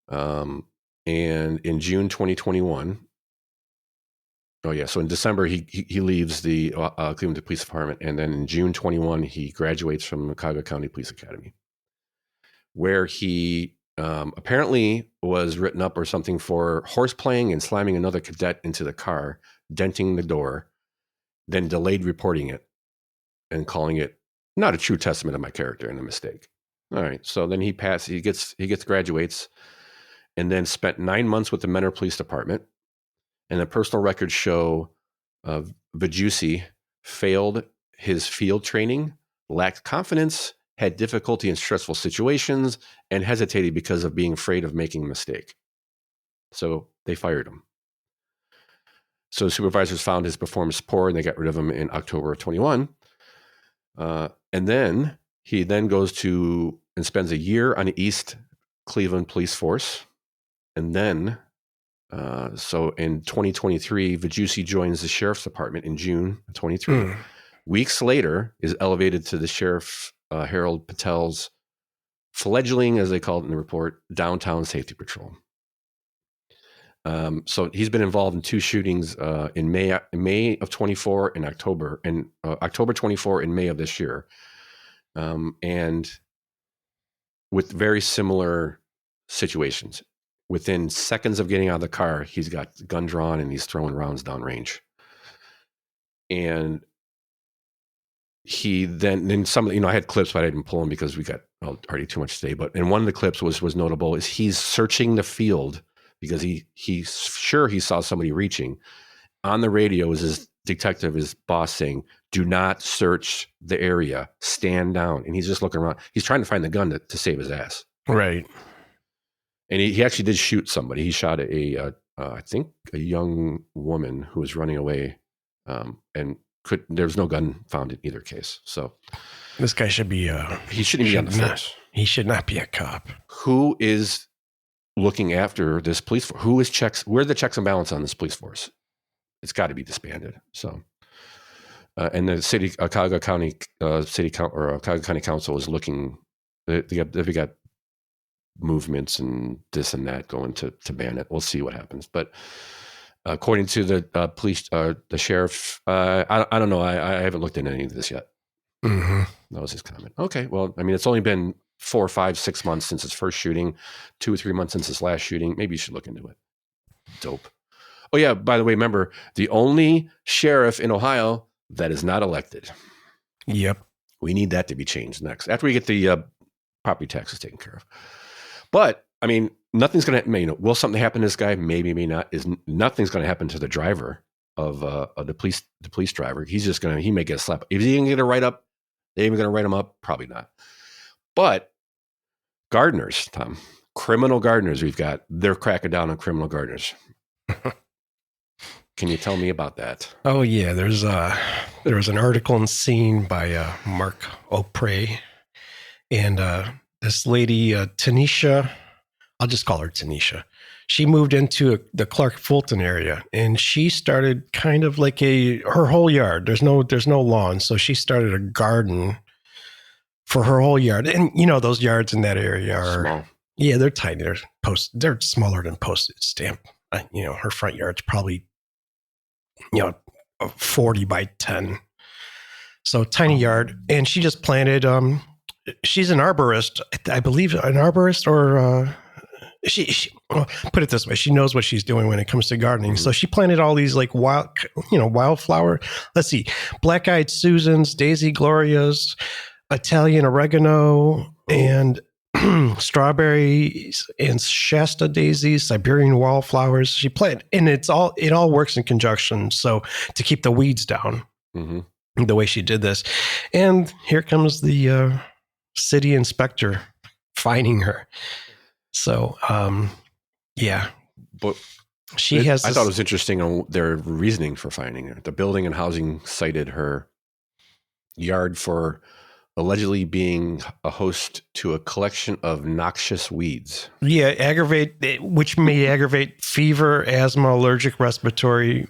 And in June 2021, so in December, he leaves the Cleveland Police Department, and then in June 21, he graduates from the Cuyahoga County Police Academy, where he apparently was written up or something for horseplaying and slamming another cadet into the car, denting the door, then delayed reporting it and calling it not a true testament of my character and a mistake. All right, so then he graduates, and then spent 9 months with the Mentor Police Department. And the personal records show Vajussi failed his field training, lacked confidence, had difficulty in stressful situations, and hesitated because of being afraid of making a mistake. So they fired him. So the supervisors found his performance poor, and they got rid of him in October of 21. And then he goes to and spends a year on the East Cleveland Police Force. And then, so in 2023, Vajussi joins the Sheriff's Department in June of 23. Weeks later, is elevated to the Sheriff Harold Patel's fledgling, as they called it in the report, Downtown Safety Patrol. So he's been involved in two shootings in May of 24 and October 24 and May of this year. And with very similar situations. Within seconds of getting out of the car, he's got the gun drawn and he's throwing rounds downrange. And he then some, I had clips, but I didn't pull them because we got already too much today. And one of the clips was notable is he's searching the field because he's sure he saw somebody reaching. On the radio is his detective, his boss saying, "Do not search the area, stand down." And he's just looking around. He's trying to find the gun to save his ass. Right. And he actually did shoot somebody. He shot I think a young woman who was running away, and there was no gun found in either case. So this guy should be he shouldn't be on the force. He should not be a cop. Who is looking after this police force? Where are the checks and balance on this police force? It's got to be disbanded. So, and the Cuyahoga County Cuyahoga County Council is looking. They've got movements and this and that going to ban it. We'll see what happens. But according to the police, the sheriff, I don't know. I haven't looked into any of this yet. Mm-hmm. That was his comment. Okay, well, I mean, it's only been 4, 5, 6 months since his first shooting, 2 or 3 months since his last shooting. Maybe you should look into it. Dope. Oh yeah, by the way, remember, the only sheriff in Ohio that is not elected. Yep. We need that to be changed next, after we get the property taxes taken care of. But, I mean, nothing's going to, will something happen to this guy? Maybe, maybe not. Nothing's going to happen to the driver of the police driver. He's just he may get a slap. Is he going to get a write-up? They even going to write him up? Probably not. But gardeners, Tom, criminal gardeners they're cracking down on criminal gardeners. Can you tell me about that? Oh yeah, there was an article in Scene by Mark O'Prey, and this lady Tanisha, I'll just call her Tanisha. She moved into the Clark Fulton area, and she started kind of like her whole yard. There's no lawn, so she started a garden for her whole yard. And those yards in that area are small. Yeah, they're tiny. They're smaller than postage stamp. Her front yard's probably 40 by 10. So tiny yard, and she just planted. She's an arborist, I believe, or she put it this way: she knows what she's doing when it comes to gardening. So she planted all these like wildflower. Let's see, black-eyed Susans, Daisy Glorias, Italian oregano, and strawberries and Shasta daisies, Siberian wildflowers. She planted, and it all works in conjunction. So to keep the weeds down, the way she did this. And here comes the city inspector finding her. So, yeah. But I thought it was interesting on their reasoning for finding her. The building and housing cited her yard for allegedly being a host to a collection of noxious weeds. Yeah, which may aggravate fever, asthma, allergic respiratory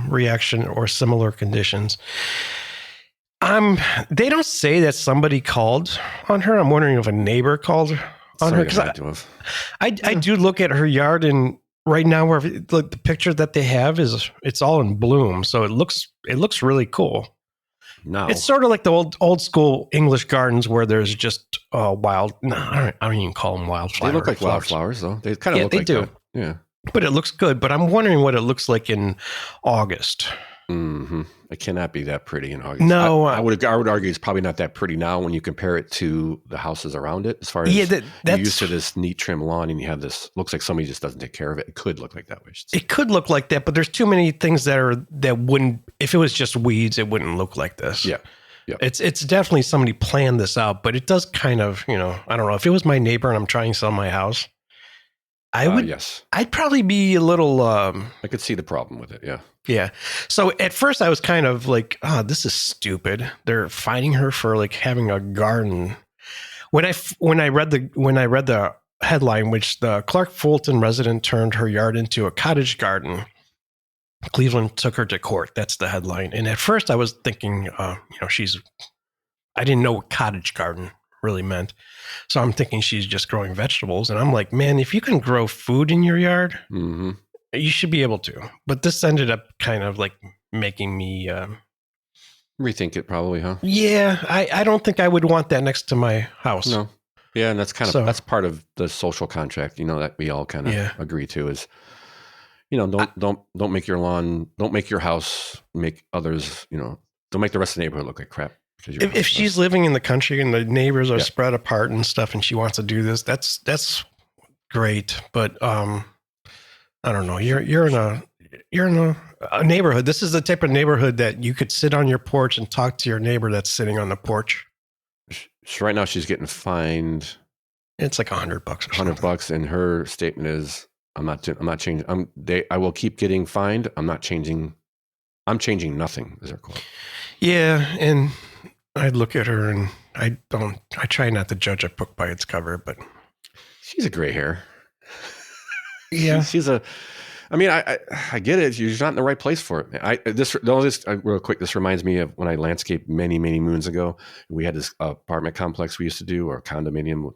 reaction, or similar conditions. They don't say that somebody called on her. I'm wondering if a neighbor called on her. I do look at her yard, and right now, where the picture that they have it's all in bloom, so it looks really cool. No, it's sort of like the old school English gardens where there's just wild. No, I don't even call them wildflowers. They look like wildflowers, though. They kind of look like that. Yeah, but it looks good. But I'm wondering what it looks like in August. Mm-hmm. It cannot be that pretty in August. No, I would argue it's probably not that pretty now when you compare it to the houses around it. As far as you're used to this neat trim lawn, and you have this, looks like somebody just doesn't take care of it. It could look like that way. It could look like that, but there's too many things that wouldn't. If it was just weeds, it wouldn't look like this. Yeah. It's definitely somebody planned this out, but it does kind of, I don't know. If it was my neighbor and I'm trying to sell my house, I would. Yes. I'd probably be a little. I could see the problem with it. Yeah. Yeah. So at first I was kind of like, this is stupid. They're finding her for like having a garden. When I read the headline, which the Clark Fulton resident turned her yard into a cottage garden, Cleveland took her to court. That's the headline. And at first I was thinking, I didn't know what cottage garden really meant. So I'm thinking she's just growing vegetables. And I'm like, man, if you can grow food in your yard, you should be able to. But this ended up kind of like making me rethink it, probably, huh? Yeah, I don't think I would want that next to my house. No. Yeah, and that's that's part of the social contract, that we all kind of agree to is, don't make your lawn, don't make your house make others, don't make the rest of the neighborhood look like crap. If she's living in the country and the neighbors are spread apart and stuff, and she wants to do this, that's great. But I don't know. You're in a neighborhood. This is the type of neighborhood that you could sit on your porch and talk to your neighbor that's sitting on the porch. So right now she's getting fined. It's like $100. $100, and her statement is, "I'm not changing. I will keep getting fined. I'm not changing. I'm changing nothing." Is her quote. Yeah, and I look at her and I try not to judge a book by its cover, but she's a gray hair. Yeah, I get it. You're not in the right place for it. Real quick, this reminds me of when I landscaped many, many moons ago. We had this apartment complex we used to do, or condominium,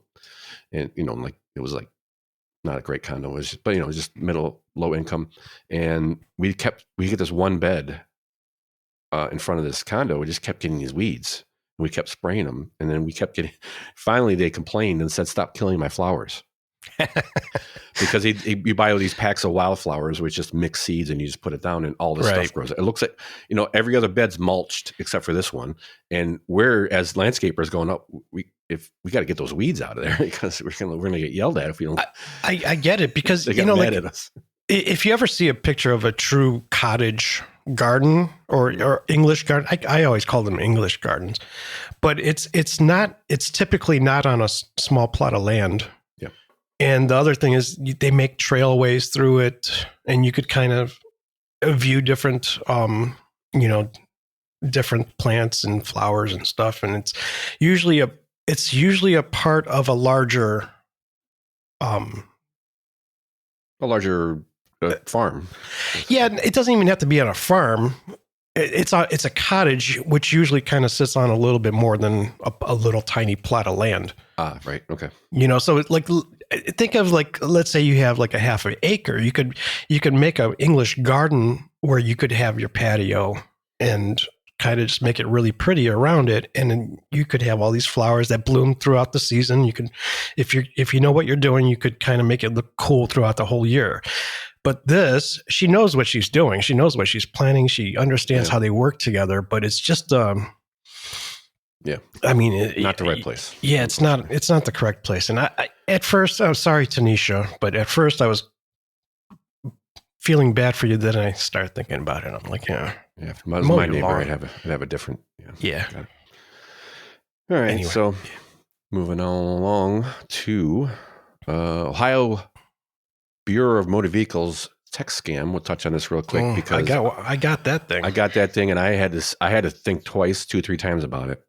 and it was like not a great condo, it was just low income, and we get this one bed in front of this condo. We just kept getting these weeds. We kept spraying them, and then we kept getting. Finally, they complained and said, "Stop killing my flowers." Because you buy all these packs of wildflowers, which just mix seeds and you just put it down, and all this stuff grows. It looks like every other bed's mulched except for this one, and we're, as landscapers, going up. We got to get those weeds out of there because we're gonna get yelled at if we don't. I get it, because they get mad at us. If you ever see a picture of a true cottage garden or English garden, I always call them English gardens, but it's typically not on a small plot of land. Yeah. And the other thing is they make trailways through it, and you could kind of view different, different plants and flowers and stuff. And it's usually a part of a larger, farm. Yeah, it doesn't even have to be on a farm. It's a cottage, which usually kind of sits on a little bit more than a little tiny plot of land. Ah, right. Okay. So think of let's say you have like a half an acre. You could make an English garden where you could have your patio and kind of just make it really pretty around it, and then you could have all these flowers that bloom throughout the season. You could, if you know what you're doing, you could kind of make it look cool throughout the whole year. But she knows what she's doing. She knows what she's planning. She understands how they work together. But it's just, Yeah. I mean, not the right place. Yeah, it's not the correct place. And I at first, I'm sorry, Tanisha, but at first I was feeling bad for you. Then I started thinking about it. I'm like, yeah. Yeah, if it was my neighbor, I'd have a different. Yeah. All right. Anyway. So moving on along to Ohio Bureau of Motor Vehicles text scam. We'll touch on this real quick because I got that thing. I got that thing, and I had to think twice, 2-3 times about it.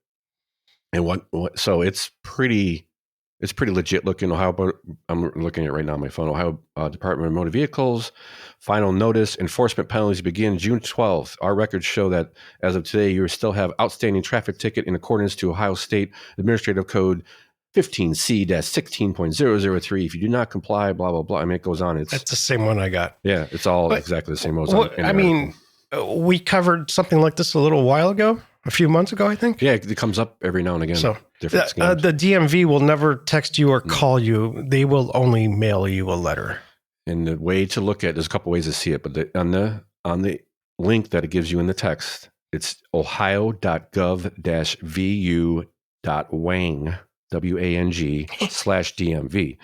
And so it's pretty legit looking. Ohio, I'm looking at it right now on my phone. Ohio Department of Motor Vehicles, final notice, enforcement penalties begin June 12th. Our records show that as of today, you still have outstanding traffic ticket in accordance to Ohio State Administrative Code 15C-16.003. If you do not comply, blah, blah, blah. I mean, it goes on. That's the same one I got. Yeah, it's all exactly the same. I mean, we covered something like this a little while ago. A few months ago, I think. Yeah, it comes up every now and again. So different scams. The DMV will never text you or call you. They will only mail you a letter. And the way to look at, there's a couple ways to see it, but on the link that it gives you in the text, it's ohio.gov-vu.wang, WANG/DMV.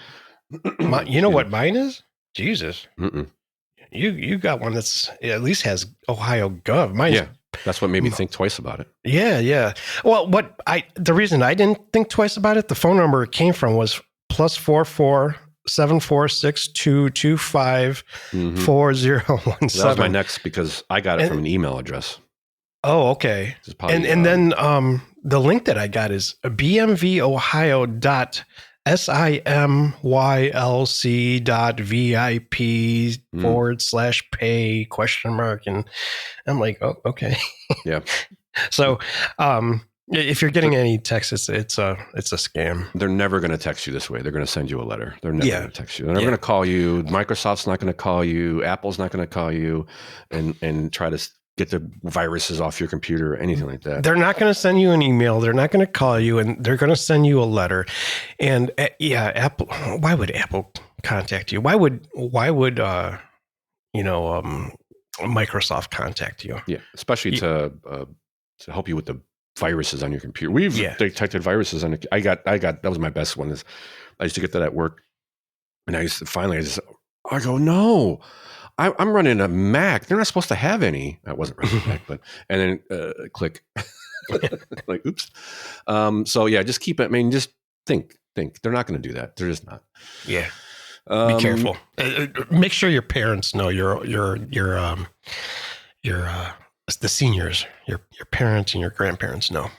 You know what mine is? Jesus. You got one that's at least has Ohio Gov. Mine's that's what made me think twice about it. Yeah. Well, the reason I didn't think twice about it, the phone number it came from was +44 746-225 4017. That was my next because I got it from an email address. Oh, okay. And then the link that I got is bmvohio.simylc.vip /pay ? And I'm like, oh, okay. Yeah. So, if you're getting any texts, it's a scam. They're never going to text you this way. They're going to send you a letter. They're never going to text you. They're never going to call you. Microsoft's not going to call you. Apple's not going to call you and try to get the viruses off your computer or anything like that. They're not going to send you an email. They're not going to call you, and they're going to send you a letter. And Apple. Why would Apple contact you? Why would Microsoft contact you? Yeah, especially to help you with the viruses on your computer. We've detected viruses on. I got that was my best one. Is I used to get that at work, and I go no. I'm running a Mac. They're not supposed to have any. I wasn't running a Mac, but and then click, like oops. So yeah, just keep it. I mean, just think. They're not going to do that. They're just not. Yeah. Be careful. Make sure your parents know the seniors, your parents and your grandparents know.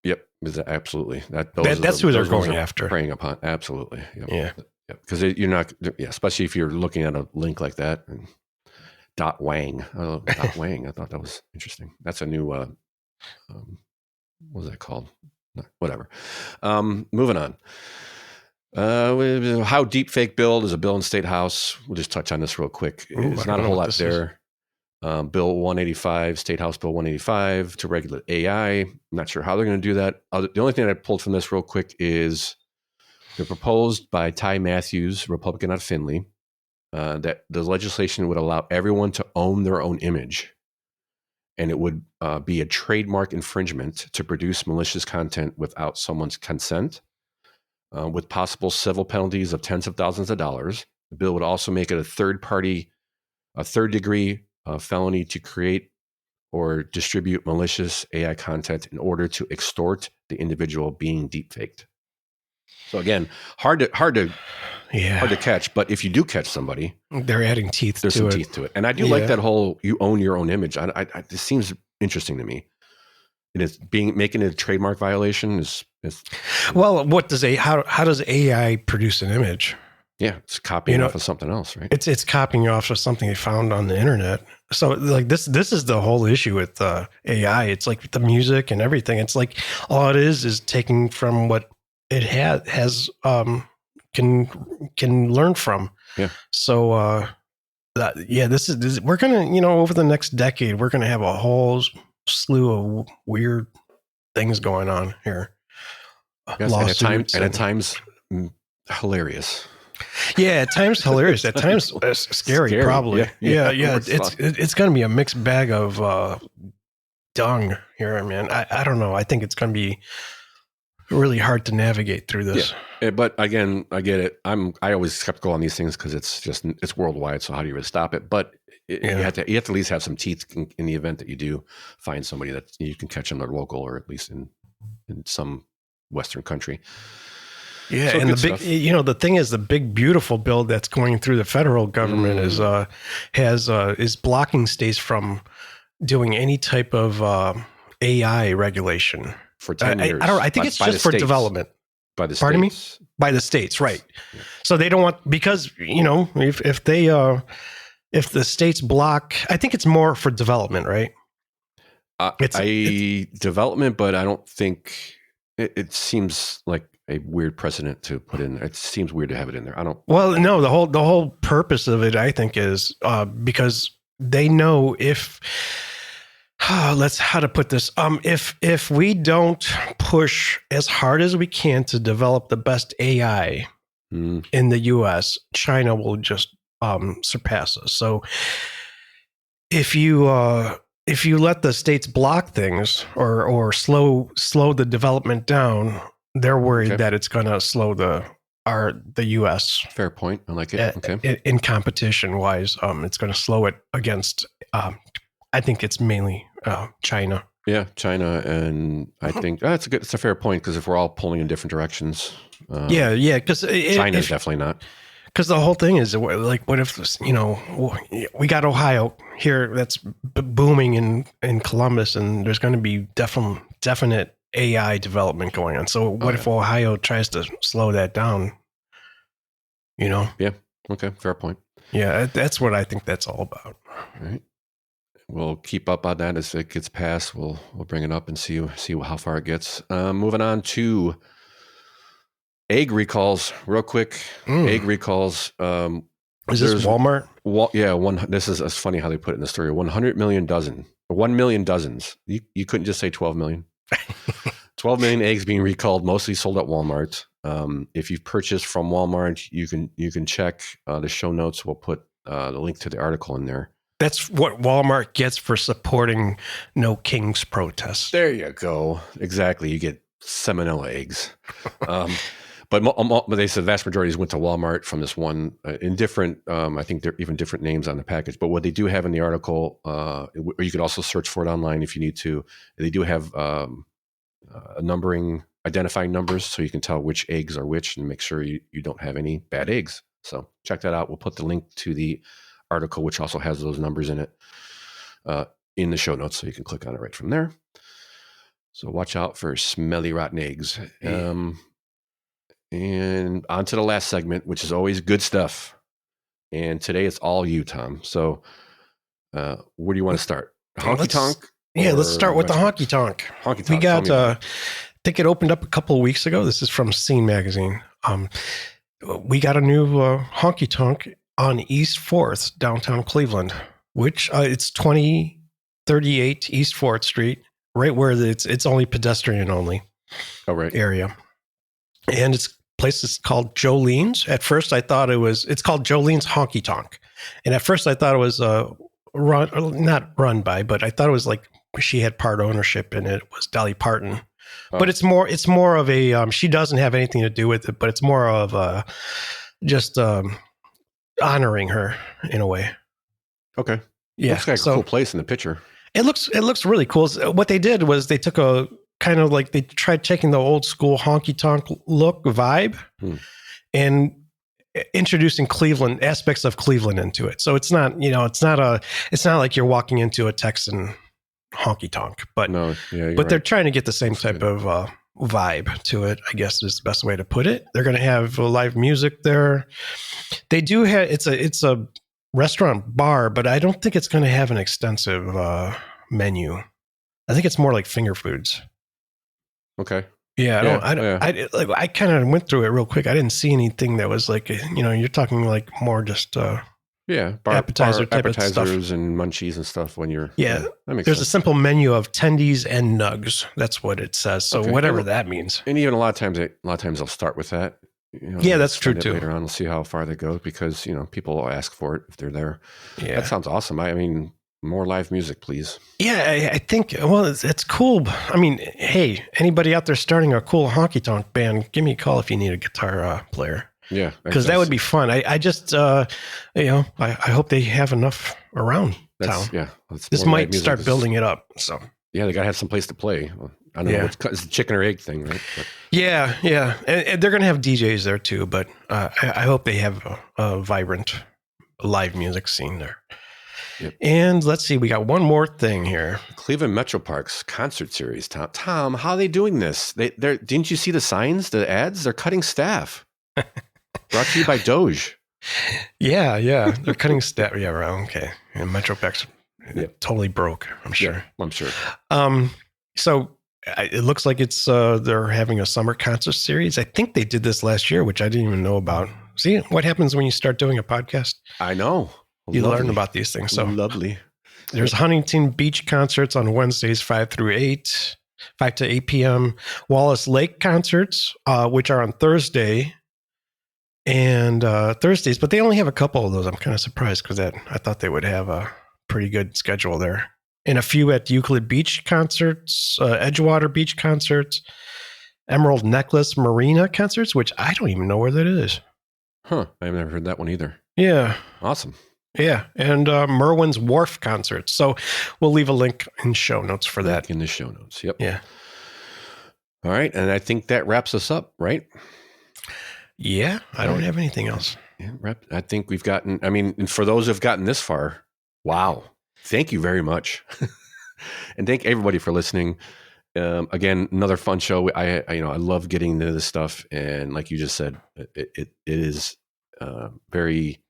Yep, absolutely. That's who they're going after. Preying upon. Absolutely. Yep. Yeah. Because you're not, especially if you're looking at a link like that. And .wang. .wang. I thought that was interesting. That's a new, what was that called? Whatever. Moving on. How deepfake bill is a bill in State House. We'll just touch on this real quick. It's not a whole lot there. Bill 185, State House Bill 185 to regulate AI. I'm not sure how they're going to do that. The only thing that I pulled from this real quick is they're proposed by Ty Matthews, Republican out of Findlay, that the legislation would allow everyone to own their own image. And it would be a trademark infringement to produce malicious content without someone's consent, with possible civil penalties of tens of thousands of dollars. The bill would also make it a third degree felony to create or distribute malicious AI content in order to extort the individual being deepfaked. So again, hard to catch. But if you do catch somebody, they're adding teeth. There's some teeth to it, and I do like that whole you own your own image. This seems interesting to me. And it's making it a trademark violation is. Well, what does how does AI produce an image? Yeah, it's copying off of something else, right? It's copying off of something they found on the internet. So like this is the whole issue with AI. It's like the music and everything. It's like all it is taking from what it has can learn from. Yeah. So this is we're gonna over the next decade we're gonna have a whole slew of weird things going on here. Yes, and at times hilarious. Yeah, at times hilarious. At times scary. Probably. Yeah. It's going to be a mixed bag of dung here, man. I don't know. I think it's going to be really hard to navigate through this. Yeah. But again, I get it. I always skeptical on these things because it's worldwide. So how do you really stop it? But you have to at least have some teeth in the event that you do find somebody that you can catch them. They're local, or at least in some Western country. Yeah, so and the big, stuff. The thing is, the big beautiful bill that's going through the federal government is blocking states from doing any type of AI regulation for 10 years. I think it's just for development. By the states. Pardon me? By the states, right? Yeah. So they don't want, because if the states block, I think it's more for development, right? It's development, but I don't think it seems like a weird precedent to put in. It seems weird to have it in there. I don't. Well, no, the whole purpose of it, I think, is because they know how to put this. If we don't push as hard as we can to develop the best AI in the U.S., China will just surpass us. So if you let the states block things or slow the development down, they're worried that it's going to slow the U.S. Fair point. I like it. Okay. In competition wise, it's going to slow it against. I think it's mainly China. Yeah, China, and I think it's a fair point, because if we're all pulling in different directions, because China's definitely not. Because the whole thing is, like, what if we got Ohio here that's booming in Columbus, and there's going to be definite AI development going on. So what if Ohio tries to slow that down? Yeah. Okay. Fair point. Yeah, that's what I think that's all about. All right. We'll keep up on that as it gets passed. We'll bring it up and see how far it gets. Moving on to egg recalls, real quick. Egg recalls. Is this Walmart? This is it's funny how they put it in the story. 100 million dozen. 1 million dozens. You couldn't just say 12 million. 12 million eggs being recalled, mostly sold at Walmart. If you've purchased from Walmart, you can check the show notes. We'll put the link to the article in there. That's what Walmart gets for supporting No Kings protests. There you go. Exactly. You get salmonella eggs. But they said the vast majority went to Walmart from this one in different, I think there are even different names on the package. But what they do have in the article, or you could also search for it online if you need to, they do have a numbering, identifying numbers, so you can tell which eggs are which and make sure you don't have any bad eggs. So check that out. We'll put the link to the article, which also has those numbers in it, in the show notes, so you can click on it right from there. So watch out for smelly, rotten eggs. And on to the last segment, which is always good stuff. And today it's all you, Tom. So where do you want to start? Honky Tonk? Yeah, let's start with the Honky Tonk. Honky Tonk. We got, I think it opened up a couple of weeks ago. This is from Scene Magazine. We got a new Honky Tonk on East 4th, downtown Cleveland, which it's 2038 East 4th Street, right where it's only pedestrian only area. And place is called Jolene's. At first I thought it's called Jolene's Honky Tonk. And at first I thought it was not run by, but I thought it was like she had part ownership in it. It was Dolly Parton. Oh. But it's more of a, she doesn't have anything to do with it, but it's more of just honoring her in a way. Okay. Yeah. Looks like a cool place in the picture. It looks really cool. What they did was they took a kind of like, they tried taking the old school honky tonk look vibe and introducing Cleveland aspects of Cleveland into it. So it's not like you're walking into a Texan honky tonk, but they're trying to get the same type of vibe to it, I guess is the best way to put it. They're going to have live music there. They do have, it's a restaurant bar, but I don't think it's going to have an extensive menu. I think it's more like finger foods. Okay. Yeah. I kind of went through it real quick. I didn't see anything that was like, you're talking like more just appetizers and munchies and stuff when you're there's sense. A simple menu of tendies and nugs. That's what it says. So whatever that means. And even a lot of times they'll start with that. That's true too. Later on, we'll see how far they go because people will ask for it if they're there. Yeah, that sounds awesome. I mean, More live music, please. Yeah, I think, well, it's cool. I mean, hey, anybody out there starting a cool honky tonk band, give me a call if you need a guitar player. Yeah. Because that would be fun. I just, I hope they have enough around town. Yeah. This might start building it up. So. Yeah, they got to have some place to play. I don't know. It's the chicken or egg thing, right? But. Yeah. And they're going to have DJs there too, but I hope they have a vibrant live music scene there. Yep. And let's see, we got one more thing here. Cleveland Metro Parks concert series. Tom, how are they doing this? Didn't you see the signs, the ads? They're cutting staff. Brought to you by Doge. Yeah. They're cutting staff. Yeah, right. Okay. And Metro Parks totally broke, I'm sure. Yeah, I'm sure. So it looks like it's they're having a summer concert series. I think they did this last year, which I didn't even know about. See what happens when you start doing a podcast? I know. You learn about these things. So lovely. There's Huntington Beach concerts on Wednesdays, 5 to 8 p.m. Wallace Lake concerts, which are on Thursday and Thursdays, but they only have a couple of those. I'm kind of surprised because I thought they would have a pretty good schedule there. And a few at Euclid Beach concerts, Edgewater Beach concerts, Emerald Necklace Marina concerts, which I don't even know where that is. Huh. I've never heard that one either. Yeah. Awesome. Yeah, and Merwin's Wharf concerts. So we'll leave a link in show notes for that. In the show notes, yep. Yeah. All right, and I think that wraps us up, right? Yeah, I don't have anything else. Yeah, I think we've gotten, and for those who've gotten this far, wow. Thank you very much. And thank everybody for listening. Again, another fun show. I love getting into this stuff. And like you just said, it is very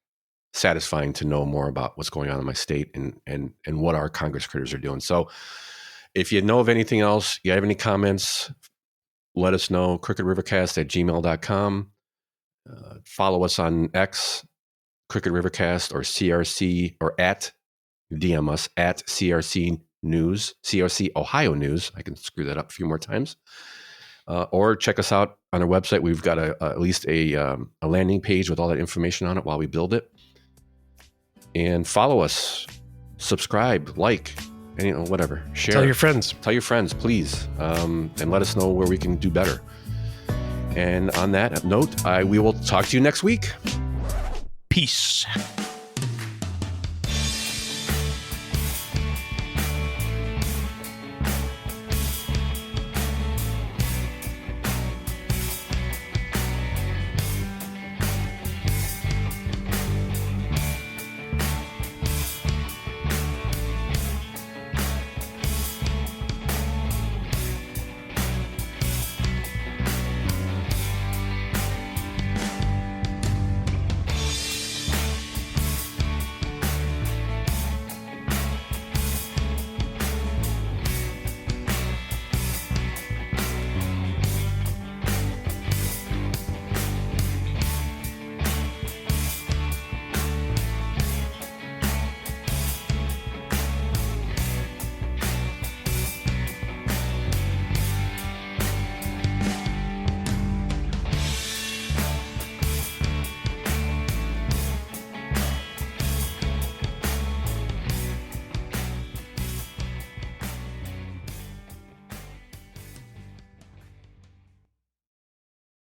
satisfying to know more about what's going on in my state and what our Congress critters are doing. So if you know of anything else, you have any comments, let us know. crookedrivercast@gmail.com. Follow us on X, Crooked Rivercast, or CRC, or DM us at CRC News, CRC Ohio News. I can screw that up a few more times. Or check us out on our website. We've got at least a landing page with all that information on it while we build it. And follow us, subscribe, like, and whatever. Share. Tell your friends. Tell your friends, please. And let us know where we can do better. And on that note, we will talk to you next week. Peace.